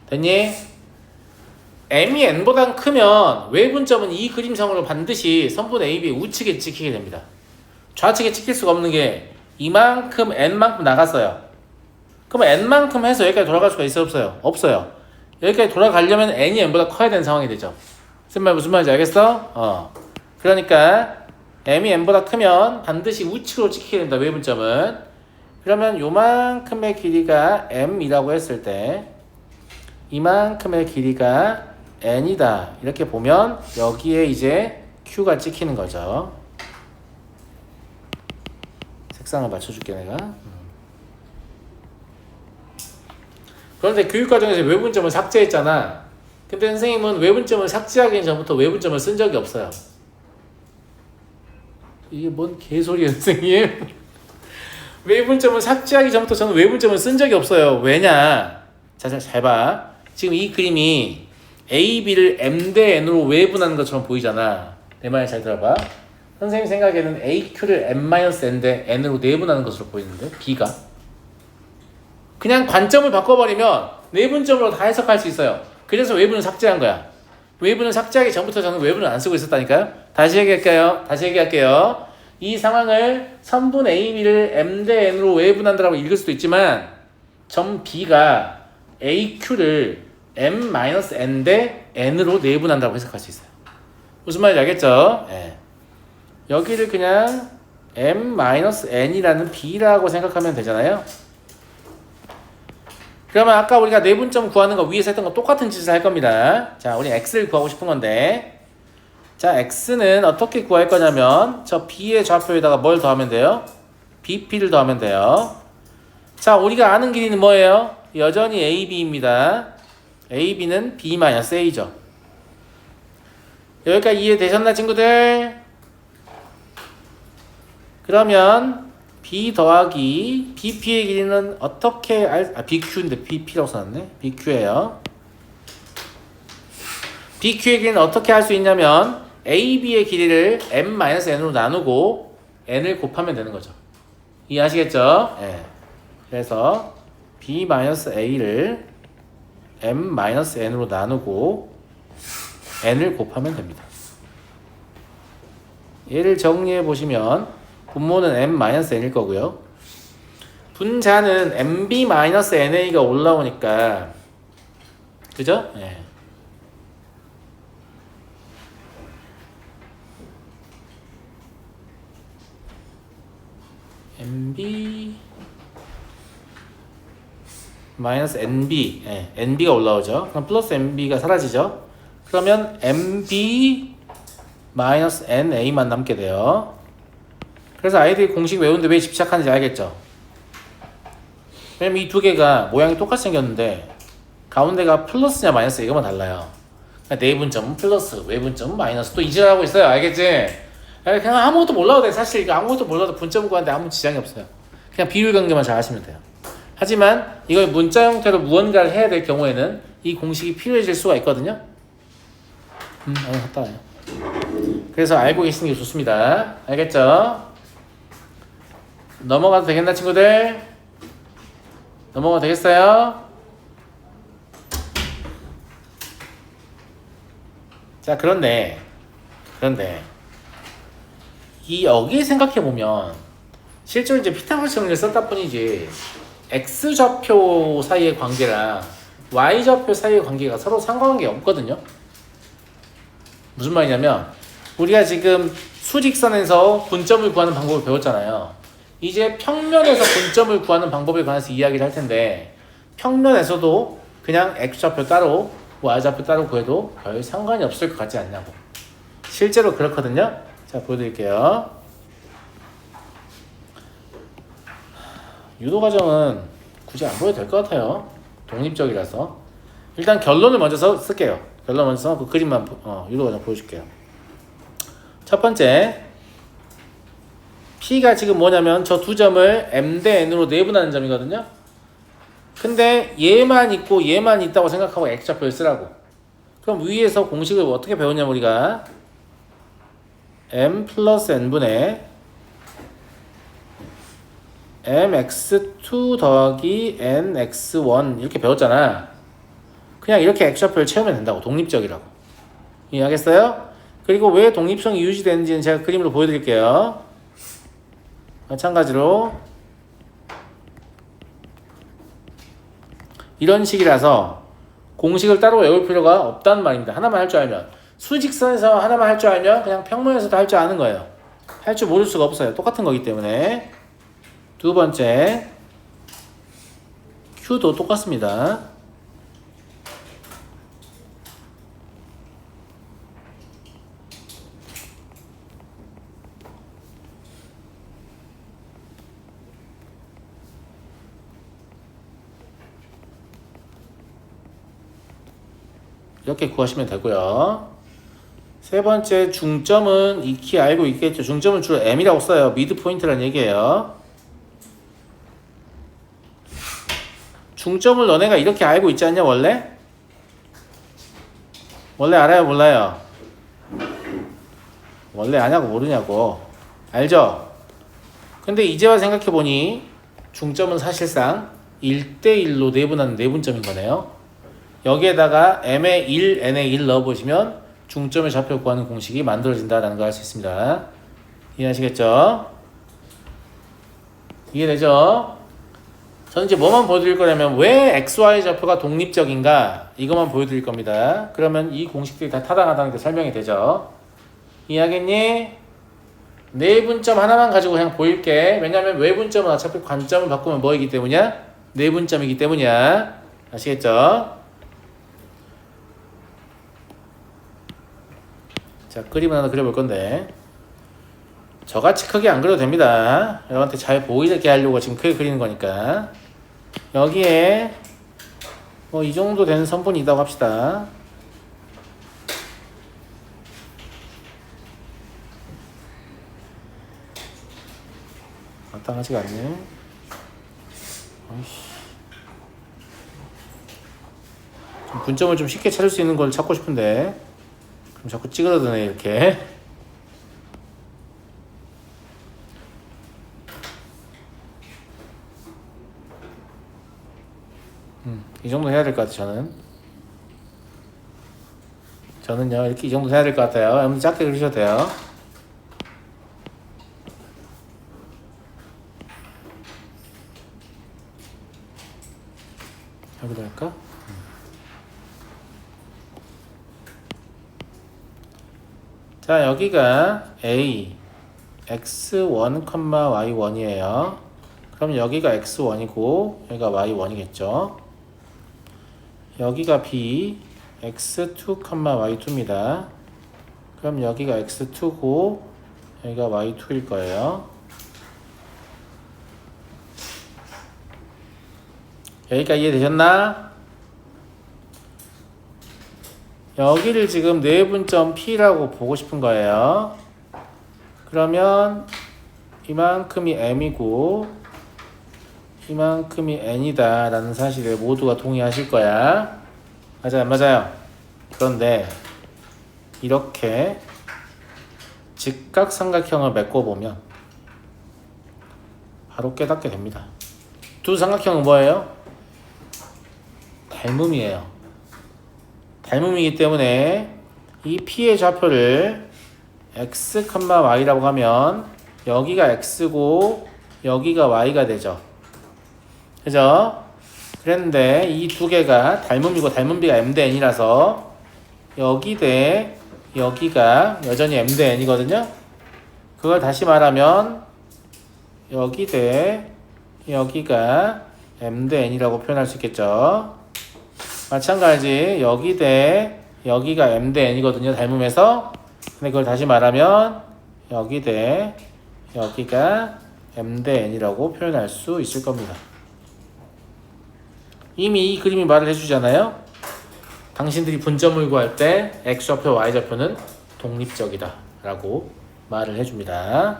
됐니? M이 N보다 크면 외분점은 이 그림상으로 반드시 선분 AB의 우측에 찍히게 됩니다. 좌측에 찍힐 수가 없는 게 이만큼 N만큼 나갔어요. 그럼 N만큼 해서 여기까지 돌아갈 수가 있어요? 없어요? 없어요. 여기까지 돌아가려면 N이 N보다 커야 되는 상황이 되죠. 무슨 말인지 알겠어? 그러니까 M이 N보다 크면 반드시 우측으로 찍히게 됩니다. 외분점은. 그러면 요만큼의 길이가 M이라고 했을 때 이만큼의 길이가 N이다. 이렇게 보면 여기에 이제 Q가 찍히는 거죠. 색상을 맞춰줄게 내가. 그런데 교육과정에서 외분점을 삭제했잖아. 근데 선생님은 외분점을 삭제하기 전부터 외분점을 쓴 적이 없어요. 이게 뭔 개소리야 선생님. 외분점을 삭제하기 전부터 저는 외분점을 쓴 적이 없어요. 왜냐? 잘 봐. 지금 이 그림이 A, B를 M 대 N으로 외분하는 것처럼 보이잖아. 내 말 잘 들어봐. 선생님 생각에는 A, Q를 M-N 대 N으로 내분하는 것으로 보이는데 B가 그냥 관점을 바꿔버리면 내분점으로 다 해석할 수 있어요. 그래서 외분을 삭제한 거야. 외분을 삭제하기 전부터 저는 외분을 안 쓰고 있었다니까요. 다시 얘기할게요. 이 상황을 선분 AB를 M 대 N으로 외분한다라고 읽을 수도 있지만 점 B가 AQ를 M-N 대 N으로 내분한다고 해석할 수 있어요. 무슨 말인지 알겠죠? 네. 여기를 그냥 M-N이라는 B라고 생각하면 되잖아요. 그러면 아까 우리가 내분점 구하는 거 위에서 했던 거 똑같은 짓을 할 겁니다. 자, 우리 X를 구하고 싶은 건데 자, X는 어떻게 구할 거냐면 저 B의 좌표에다가 뭘 더하면 돼요? BP를 더하면 돼요. 자, 우리가 아는 길이는 뭐예요? 여전히 AB입니다. AB는 B-A죠. 여기까지 이해되셨나 친구들? 그러면 B 더하기 BP의 길이는 어떻게 BQ인데 BP라고 써놨네. BQ예요. BQ의 길이는 어떻게 할 수 있냐면 AB의 길이를 M-N으로 나누고 N을 곱하면 되는 거죠. 이해하시겠죠? 네. 그래서 B-A를 M-N으로 나누고 n을 곱하면 됩니다. 얘를 정리해 보시면 분모는 m-n일 거고요. 분자는 mb-na가 올라오니까 그죠? 예. mb 마이너스 nb, 예, nb가 올라오죠. 그럼 플러스 nb가 사라지죠. 그러면 nb 마이너스 na만 남게 돼요. 그래서 아이들이 공식 외우는데 왜 집착하는지 알겠죠? 왜냐면 이 두 개가 모양이 똑같이 생겼는데 가운데가 플러스냐 마이너스 이거만 달라요. 그러니까 내분점은 플러스, 외분점은 마이너스. 또 이질하고 있어요. 알겠지? 그냥 아무것도 몰라도 돼. 사실 이거 아무것도 몰라도 분점 구하는데 아무 지장이 없어요. 그냥 비율 관계만 잘 하시면 돼요. 하지만 이걸 문자 형태로 무언가를 해야 될 경우에는 이 공식이 필요해질 수가 있거든요. 갔다 와요. 그래서 알고 계시는 게 좋습니다. 알겠죠? 넘어가도 되겠나 친구들? 넘어가도 되겠어요? 자, 그런데 여기 생각해보면 실제로 이제 피타고라스 정리를 썼다 뿐이지 x좌표 사이의 관계랑 y좌표 사이의 관계가 서로 상관관계가 없거든요. 무슨 말이냐면 우리가 지금 수직선에서 분점을 구하는 방법을 배웠잖아요. 이제 평면에서 분점을 구하는 방법에 관해서 이야기를 할 텐데 평면에서도 그냥 x좌표 따로 y좌표 따로 구해도 별 상관이 없을 것 같지 않냐고. 실제로 그렇거든요. 자, 보여드릴게요. 유도과정은 굳이 안 보여도 될 것 같아요. 독립적이라서. 일단 결론을 먼저 쓸게요. 결론 먼저 써놓고 그림만 유도과정 보여줄게요. 첫 번째, P가 지금 뭐냐면 저 두 점을 M 대 N으로 내분하는 점이거든요. 근데 얘만 있고 얘만 있다고 생각하고 X좌표를 쓰라고. 그럼 위에서 공식을 어떻게 배웠냐면 우리가 M 플러스 N분의 mx2 더하기 nx1 이렇게 배웠잖아. 그냥 이렇게 X좌표를 채우면 된다고. 독립적이라고. 이해하겠어요? 그리고 왜 독립성이 유지되는지는 제가 그림으로 보여드릴게요. 마찬가지로 이런 식이라서 공식을 따로 외울 필요가 없다는 말입니다. 하나만 할 줄 알면. 수직선에서 하나만 할 줄 알면 그냥 평면에서도 할 줄 아는 거예요. 할 줄 모를 수가 없어요. 똑같은 거기 때문에. 두 번째, Q도 똑같습니다. 이렇게 구하시면 되고요. 세 번째, 중점은 익히 알고 있겠죠. 중점은 주로 M이라고 써요. 미드 포인트란 얘기예요. 중점을 너네가 이렇게 알고 있지 않냐 원래? 원래 알아요 몰라요? 원래 아냐고 모르냐고. 알죠? 근데 이제 와 생각해보니 중점은 사실상 1대1로 내분하는 내분점인 거네요. 여기에다가 m의 1, n의 1 넣어보시면 중점의 좌표 구하는 공식이 만들어진다라는 걸 알 수 있습니다. 이해하시겠죠? 이해되죠? 저는 이제 뭐만 보여드릴 거냐면 왜 XY 좌표가 독립적인가 이것만 보여드릴 겁니다. 그러면 이 공식들이 다 타당하다는 게 설명이 되죠. 이해하겠니? 내분점 하나만 가지고 그냥 보일게. 왜냐면 외분점은 어차피 관점을 바꾸면 뭐이기 때문이야? 내분점이기 때문이야. 아시겠죠? 자, 그림을 하나 그려볼 건데 저같이 크게 안 그려도 됩니다. 여러분한테 잘 보이게 하려고 지금 크게 그리는 거니까. 여기에 뭐 이 정도 되는 선분이 있다고 합시다. 마땅하지가 않네. 좀 분점을 좀 쉽게 찾을 수 있는 걸 찾고 싶은데 그럼 자꾸 찌그러드네 이렇게. 이 정도 해야 될 것 같아요 저는. 저는요 이렇게 이 정도 해야 될 것 같아요. 여러분 작게 그리셔도 돼요. 여기도 할까? 자 여기가 A x1, y1이에요. 그럼 여기가 x1이고 여기가 y1이겠죠. 여기가 B x2, y2입니다. 그럼 여기가 x2고 여기가 y2일 거예요. 여기까지 이해되셨나? 여기를 지금 내분점 P라고 보고 싶은 거예요. 그러면 이만큼이 M이고 이만큼이 N이다 라는 사실을 모두가 동의하실 거야. 맞아요 안 맞아요? 그런데 이렇게 직각삼각형을 메꿔보면 바로 깨닫게 됩니다. 두 삼각형은 뭐예요? 닮음이에요. 닮음이기 때문에 이 P의 좌표를 x, y라고 하면 여기가 x고 여기가 y가 되죠. 그죠? 그랬는데 이 두 개가 닮음이고 닮음비가 m 대 n이라서 여기 대 여기가 여전히 m 대 n이거든요. 그걸 다시 말하면 여기 대 여기가 m 대 n이라고 표현할 수 있겠죠. 마찬가지 여기 대 여기가 m 대 n이거든요. 닮음에서. 근데 그걸 다시 말하면 여기 대 여기가 m 대 n이라고 표현할 수 있을 겁니다. 이미 이 그림이 말을 해주잖아요. 당신들이 분점을 구할 때 x좌표, y좌표는 독립적이다 라고 말을 해줍니다.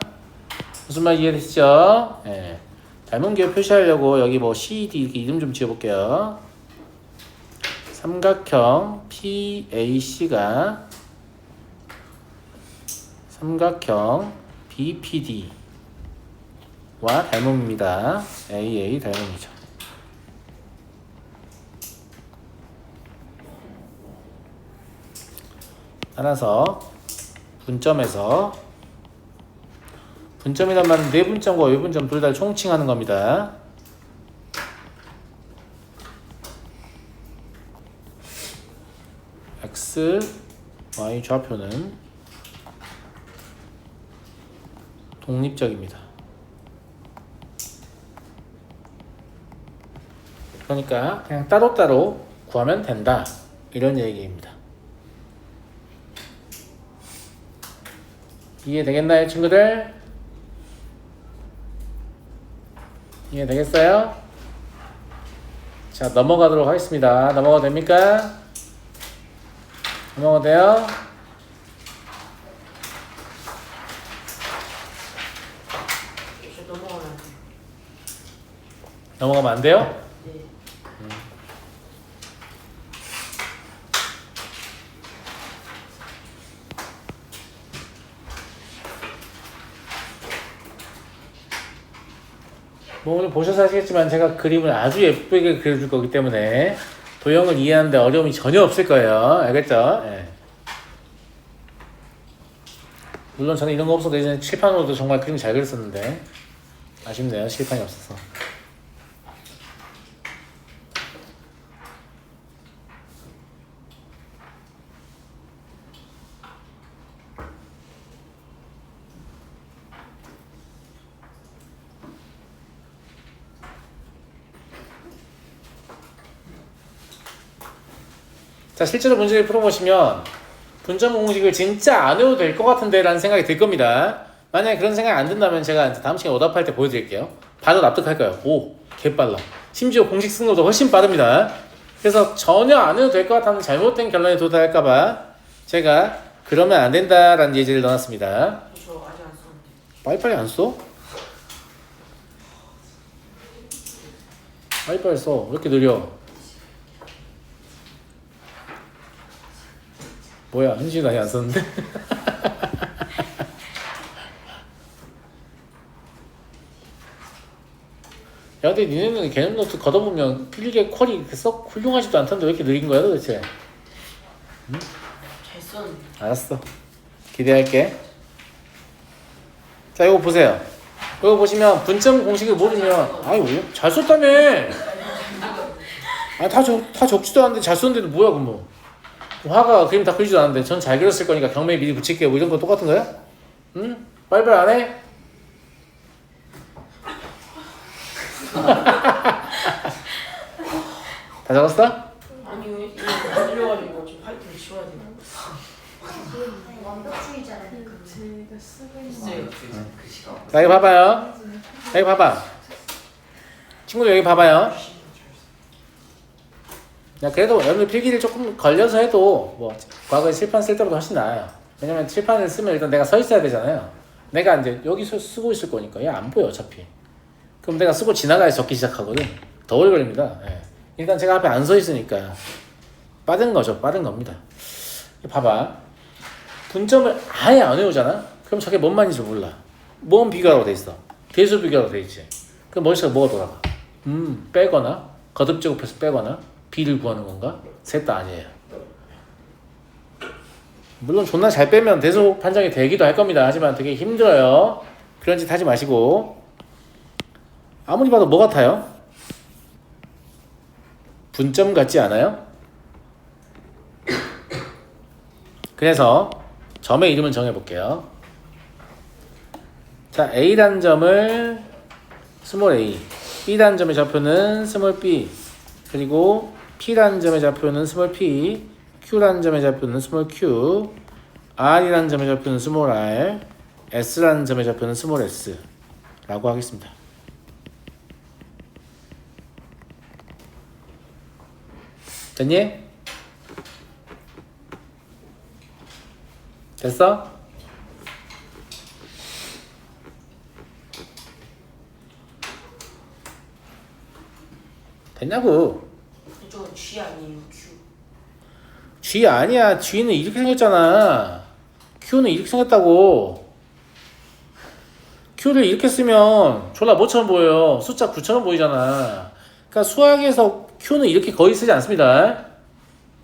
무슨 말 이해되시죠? 네. 닮음기호 표시하려고 여기 뭐 CED 이렇게 이름 좀 지어볼게요. 삼각형 PAC가 삼각형 BPD와 닮음입니다. AA 닮음이죠. 따라서 분점에서 분점이란 말은 내분점과 외분점 둘 다 총칭하는 겁니다. x, y 좌표는 독립적입니다. 그러니까 그냥 따로따로 구하면 된다 이런 얘기입니다. 이해되겠나요 친구들? 이해되겠어요? 자 넘어가도록 하겠습니다. 넘어가도 됩니까? 넘어가도 돼요? 저 넘어가면 안 돼. 넘어가면 안 돼요? 네. 뭐 오늘 보셔서 아시겠지만 제가 그림을 아주 예쁘게 그려줄 거기 때문에 도형을 이해하는데 어려움이 전혀 없을 거예요. 알겠죠? 예. 물론 저는 이런 거 없어도 예전에 칠판으로도 정말 그림 잘 그렸었는데 아쉽네요. 칠판이 없어서. 자, 실제로 문제를 풀어보시면 분점 공식을 진짜 안 외워도 될 것 같은데 라는 생각이 들 겁니다. 만약에 그런 생각이 안 든다면 제가 다음 시간에 오답할 때 보여드릴게요. 바로 납득할 거예요. 오, 개빨라. 심지어 공식 쓰는 것보다 훨씬 빠릅니다. 그래서 전혀 안 해도 될 것 같다는 잘못된 결론에 도달할까봐 제가 그러면 안 된다라는 예제를 넣어놨습니다. 저 아직 안 썼는데. 빨리빨리 안 써? 빨리빨리 써. 왜 이렇게 느려? 뭐야, 현진이 아직 안 썼는데? 야, 근데 니네는 개념 노트 걷어보면 필기의 퀄이 그렇게 썩 훌륭하지도 않던데 왜 이렇게 느린 거야 도대체? 잘 썼는데. 알았어. 기대할게. 자, 이거 보세요. 이거 보시면 분점 공식을 모르면 아유 잘 썼다며. 아, 다 적지도 않는데 잘 썼는데도 뭐야 그럼 뭐. 화가 그림 다 그리지도 않는데 전 잘 그렸을 거니까 경매 미리 붙일게요. 뭐 이런 거 똑같은 거야? 응? 빨리빨리 안 해? 다 적었어? 아니 이거 걸려가지고 좀 화이트를 지워야 되나? 완벽주의자라니까. 제가 쓰고 있는 글쎄요. 그 시간. 자, 여기 봐봐요. 여기 봐봐. 친구들 여기 봐봐요. 야, 그래도 여러분들 필기를 조금 걸려서 해도 뭐 과거에 칠판 쓸 때보다 훨씬 나아요. 왜냐면 칠판을 쓰면 일단 내가 서 있어야 되잖아요. 내가 이제 여기서 쓰고 있을 거니까 얘 안 보여 어차피. 그럼 내가 쓰고 지나가야 적기 시작하거든. 더 오래 걸립니다. 예. 일단 제가 앞에 안 서 있으니까 빠른 거죠. 빠른 겁니다. 봐봐. 분점을 아예 안 외우잖아? 그럼 저게 뭔 말인지 몰라. 뭔 비교하라고 돼 있어? 대수 비교하라고 돼 있지. 그럼 머릿속에 뭐가 돌아가? 빼거나 거듭제곱해서 빼거나 B를 구하는 건가? 셋 다 아니에요. 물론 존나 잘 빼면 대수 판정이 되기도 할 겁니다. 하지만 되게 힘들어요. 그런 짓 하지 마시고. 아무리 봐도 뭐 같아요? 분점 같지 않아요? 그래서 점의 이름을 정해볼게요. 자, A라는 점을 스몰 a, B라는 점의 좌표는 스몰 b, 그리고 P라는 점의 좌표는 스몰 p, Q라는 점의 좌표는 스몰 q, R이라는 점의 좌표는 스몰 r, S라는 점의 좌표는 스몰 s 라고 하겠습니다. 됐니? 됐어? 됐냐고. 이쪽은 G 아니에요 Q. G 아니야. G는 이렇게 생겼잖아. Q는 이렇게 생겼다고. Q를 이렇게 쓰면 졸라 뭐처럼 보여요. 숫자 9처럼 보이잖아. 그러니까 수학에서 Q는 이렇게 거의 쓰지 않습니다.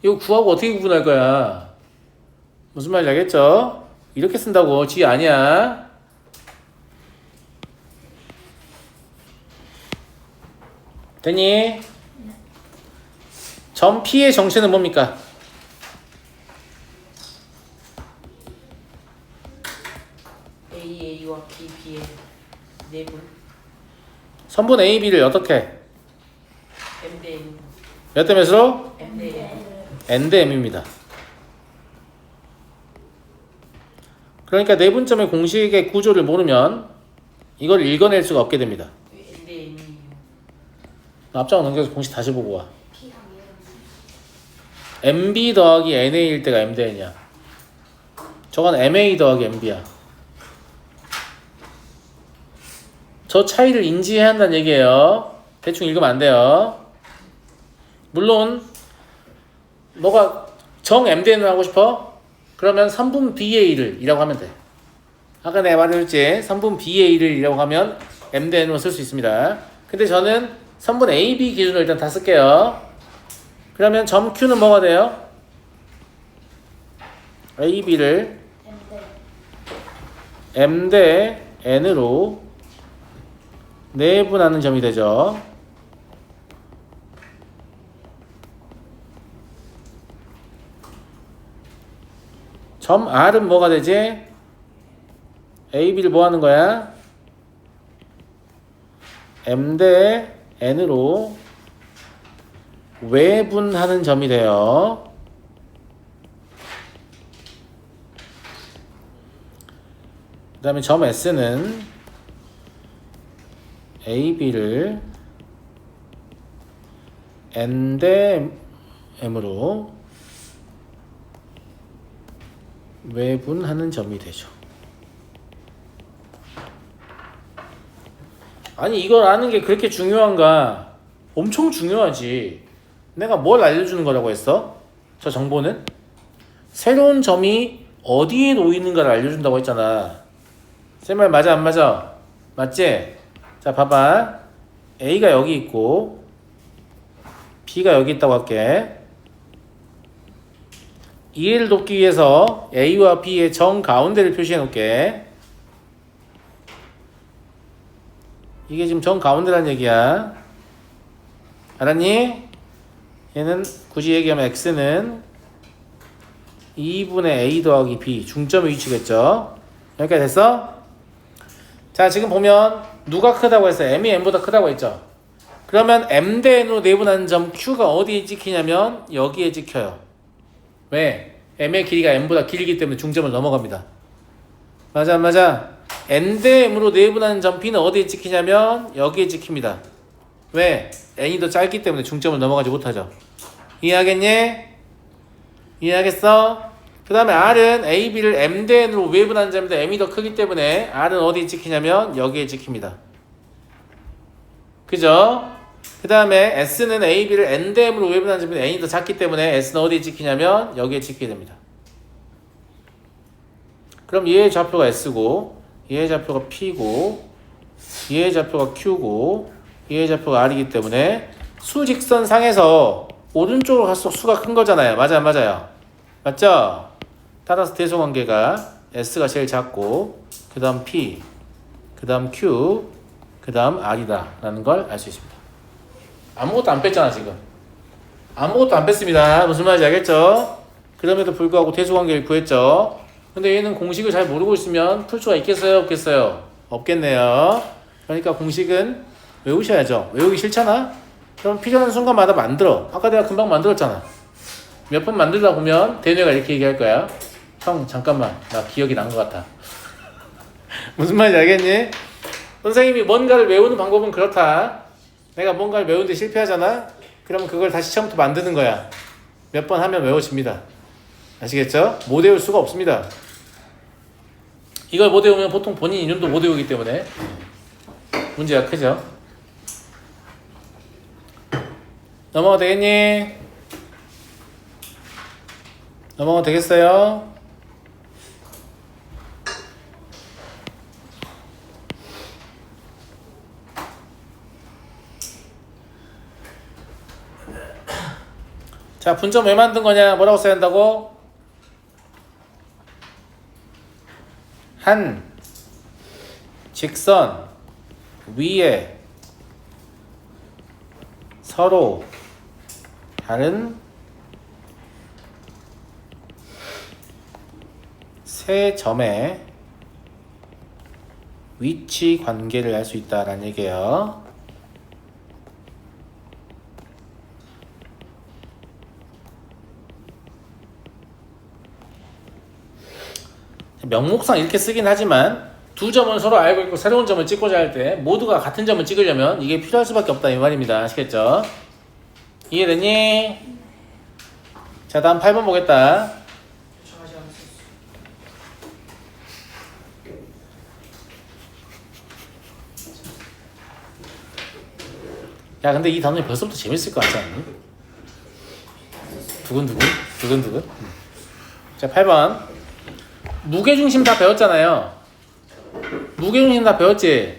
이거 9하고 어떻게 구분할 거야? 무슨 말인지 알겠죠? 이렇게 쓴다고. G 아니야. 됐니? 점 P의 정체는 뭡니까? A와 B의 네분 선분 A, B를 어떻게? M 대 N. 몇 대 몇으로? M 대 N. N 대 M입니다. 그러니까 내분점의 공식의 구조를 모르면 이걸 읽어낼 수가 없게 됩니다. M 대 N이에요. 앞장을 넘겨서 공식 다시 보고 와. P랑 MB 더하기 NA일 때가 M 대 N이야. 저건 MA 더하기 MB야. 저 차이를 인지해야 한다는 얘기예요. 대충 읽으면 안 돼요. 물론 너가 정 M 대 N을 하고 싶어? 그러면 3분 BA를 이라고 하면 돼. 아까 내가 말했지 3분 BA를 이라고 하면 M 대 N으로 쓸 수 있습니다. 근데 저는 3분 AB 기준으로 일단 다 쓸게요. 그러면 점 Q는 뭐가 돼요? AB를 M 대 N으로 내분하는 점이 되죠. 점 R은 뭐가 되지? AB를 뭐 하는 거야? M 대 N으로 외분하는 점이 돼요. 그 다음에 점 S는 AB를 N 대 M으로 외분하는 점이 되죠. 아니 이걸 아는 게 그렇게 중요한가? 엄청 중요하지. 내가 뭘 알려주는 거라고 했어? 저 정보는? 새로운 점이 어디에 놓이는가를 알려준다고 했잖아. 쌤 말 맞아 안 맞아? 맞지? 자 봐봐. A가 여기 있고 B가 여기 있다고 할게. 이해를 돕기 위해서 A와 B의 정 가운데를 표시해 놓을게. 이게 지금 정 가운데란 얘기야. 알았니? 얘는 굳이 얘기하면 X는 2분의 A 더하기 B 중점의 위치겠죠. 여기까지 됐어? 자, 지금 보면 누가 크다고 했어요? M이 M보다 크다고 했죠. 그러면 M 대 N으로 내분하는 점 Q가 어디에 찍히냐면 여기에 찍혀요. 왜? M의 길이가 M보다 길기 때문에 중점을 넘어갑니다. 맞아 안 맞아? N 대 M으로 내분하는 점 P는 어디에 찍히냐면 여기에 찍힙니다. 왜? N이 더 짧기 때문에 중점을 넘어가지 못하죠. 이해하겠니? 이해하겠어? 그 다음에 R은 A, B를 M 대 N으로 외분하는 점인데 M이 더 크기 때문에 R은 어디에 찍히냐면 여기에 찍힙니다. 그죠? 그 다음에 S는 A, B를 N 대 M으로 외분하는 점인데 N이 더 작기 때문에 S는 어디에 찍히냐면 여기에 찍히게 됩니다. 그럼 얘의 좌표가 S고 얘의 좌표가 P고 얘의 좌표가 Q고 얘의 좌표가 R이기 때문에 수직선 상에서 오른쪽으로 갈수록 수가 큰 거잖아요. 맞아요 안 맞아요? 맞죠? 따라서 대소관계가 S가 제일 작고 그 다음 P 그 다음 Q 그 다음 R이다 라는 걸 알 수 있습니다. 아무것도 안 뺐잖아 지금. 아무것도 안 뺐습니다. 무슨 말인지 알겠죠? 그럼에도 불구하고 대소관계를 구했죠. 근데 얘는 공식을 잘 모르고 있으면 풀 수가 있겠어요? 없겠어요? 없겠네요. 그러니까 공식은 외우셔야죠. 외우기 싫잖아? 그럼 필요한 순간마다 만들어. 아까 내가 금방 만들었잖아. 몇 번 만들다 보면 대뇌가 이렇게 얘기할 거야. 형 잠깐만 나 기억이 난 것 같아. 무슨 말인지 알겠니? 선생님이 뭔가를 외우는 방법은 그렇다. 내가 뭔가를 외우는데 실패하잖아? 그러면 그걸 다시 처음부터 만드는 거야. 몇 번 하면 외워집니다. 아시겠죠? 못 외울 수가 없습니다. 이걸 못 외우면 보통 본인 이름도 못 외우기 때문에 문제가 크죠. 넘어가도 되겠니? 넘어가도 되겠어요? 자, 분점 왜 만든 거냐? 뭐라고 써야 한다고? 한 직선 위에 서로 다른 세 점의 위치 관계를 알 수 있다라는 얘기예요. 명목상 이렇게 쓰긴 하지만 두 점은 서로 알고 있고 새로운 점을 찍고자 할 때 모두가 같은 점을 찍으려면 이게 필요할 수밖에 없다 이 말입니다. 아시겠죠? 이해됐니? 자, 다음 8번 보겠다. 요청하지 않았어. 야, 근데 이 단원이 벌써부터 재밌을 것 같지 않니? 두근두근? 두근두근? 자, 8번. 무게중심 다 배웠잖아요. 무게중심 다 배웠지?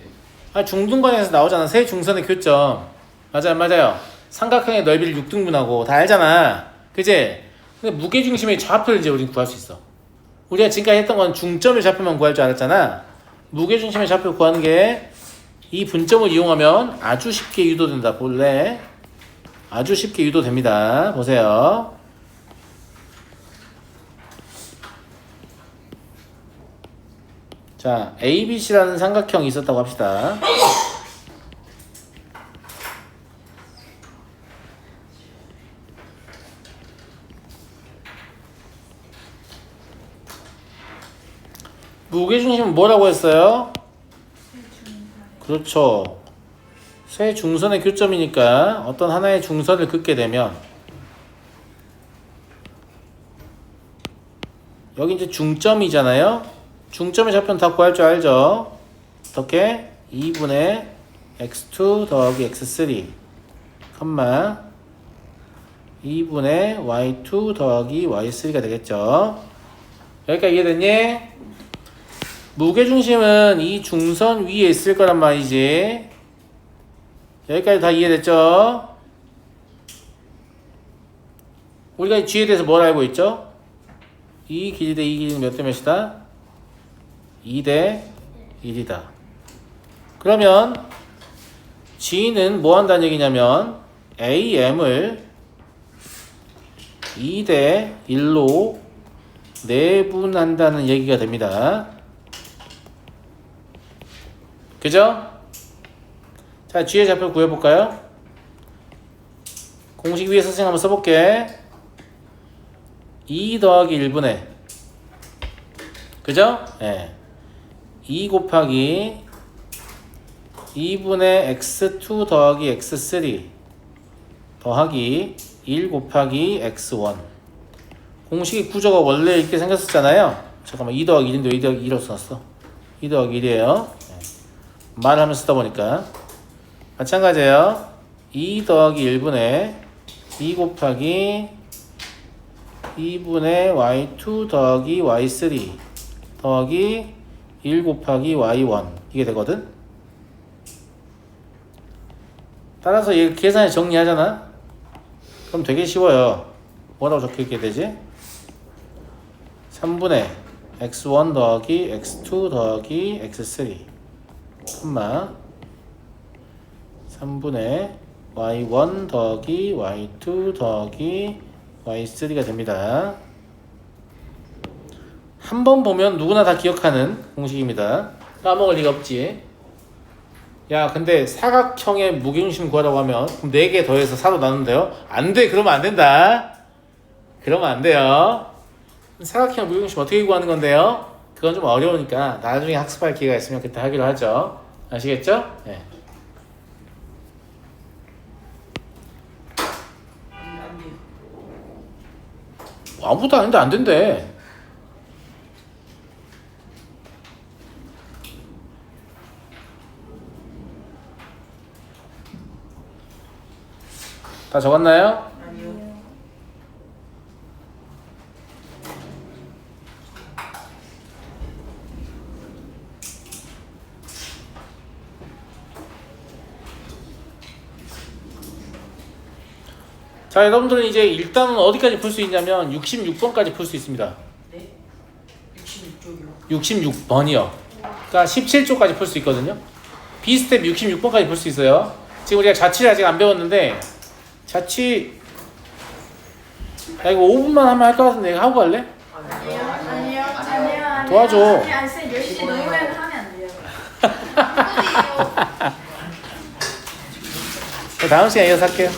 중등관에서 나오잖아. 세 중선의 교점. 맞아요, 맞아요. 삼각형의 넓이를 6등분하고 다 알잖아. 그치? 근데 무게중심의 좌표를 이제 우린 구할 수 있어. 우리가 지금까지 했던 건 중점의 좌표만 구할 줄 알았잖아. 무게중심의 좌표 구하는 게 이 분점을 이용하면 아주 쉽게 유도된다. 볼래? 아주 쉽게 유도됩니다. 보세요. 자, ABC라는 삼각형이 있었다고 합시다. 무게중심은 뭐라고 했어요? 그렇죠. 세 중선의 교점이니까 어떤 하나의 중선을 긋게 되면 여기 이제 중점이잖아요. 중점의 좌표는 다 구할 줄 알죠? 어떻게? 2분의 x2 더하기 x3 컴마 2분의 y2 더하기 y3가 되겠죠. 여기까지 이해됐니? 무게중심은 이 중선 위에 있을 거란 말이지. 여기까지 다 이해됐죠? 우리가 이 G에 대해서 뭘 알고 있죠? 이 길이 대 이 길이는 몇 대 몇이다? 2 대 1이다. 그러면 G는 뭐 한다는 얘기냐면 AM을 2 대 1로 내분한다는 얘기가 됩니다. 그죠? 자, G의 좌표 구해볼까요? 공식 위에 선생님 한번 써볼게. 2 더하기 1분의 그죠? 예. 2 곱하기 2분의 x2 더하기 x3 더하기 1 곱하기 x1 공식의 구조가 원래 이렇게 생겼었잖아요. 잠깐만 2 더하기 1인데 2 더하기 1로 써놨어. 2 더하기 1이에요. 말하면서 쓰다 보니까 마찬가지예요. 2 더하기 1분의 2 곱하기 2분의 y2 더하기 y3 더하기 1 곱하기 y1 이게 되거든. 따라서 얘 계산에 정리하잖아. 그럼 되게 쉬워요. 뭐라고 적혀있게 되지? 3분의 x1 더하기 x2 더하기 x3 콤마 3분의 y1 더하기 y2 더하기 y3가 됩니다. 한 번 보면 누구나 다 기억하는 공식입니다. 까먹을 리가 없지. 야, 근데 사각형의 무게중심 구하라고 하면 그럼 4개 더해서 4로 나눈대요? 안 돼. 그러면 안 된다. 그러면 안 돼요. 사각형 무게중심 어떻게 구하는 건데요? 그건 좀 어려우니까 나중에 학습할 기회가 있으면 그때 하기로 하죠. 아시겠죠? 네. 안 돼요. 아무도 아닌데 안 된대. 다 적었나요? 아니요. 자, 여러분들은 이제 일단은 어디까지 풀 수 있냐면 66번까지 풀 수 있습니다. 네? 66쪽이요. 66번이요. 그러니까 17조까지 풀 수 있거든요. B스텝 66번까지 풀 수 있어요. 지금 우리가 자취를 아직 안 배웠는데 자취 야 이거 5분만 하면 할 것 같은데 하고 갈래? 아니요. 도와줘. 아니, 쌤 10시 넘으면 하면 안 돼요. 다음 시간에 이어서 할게요.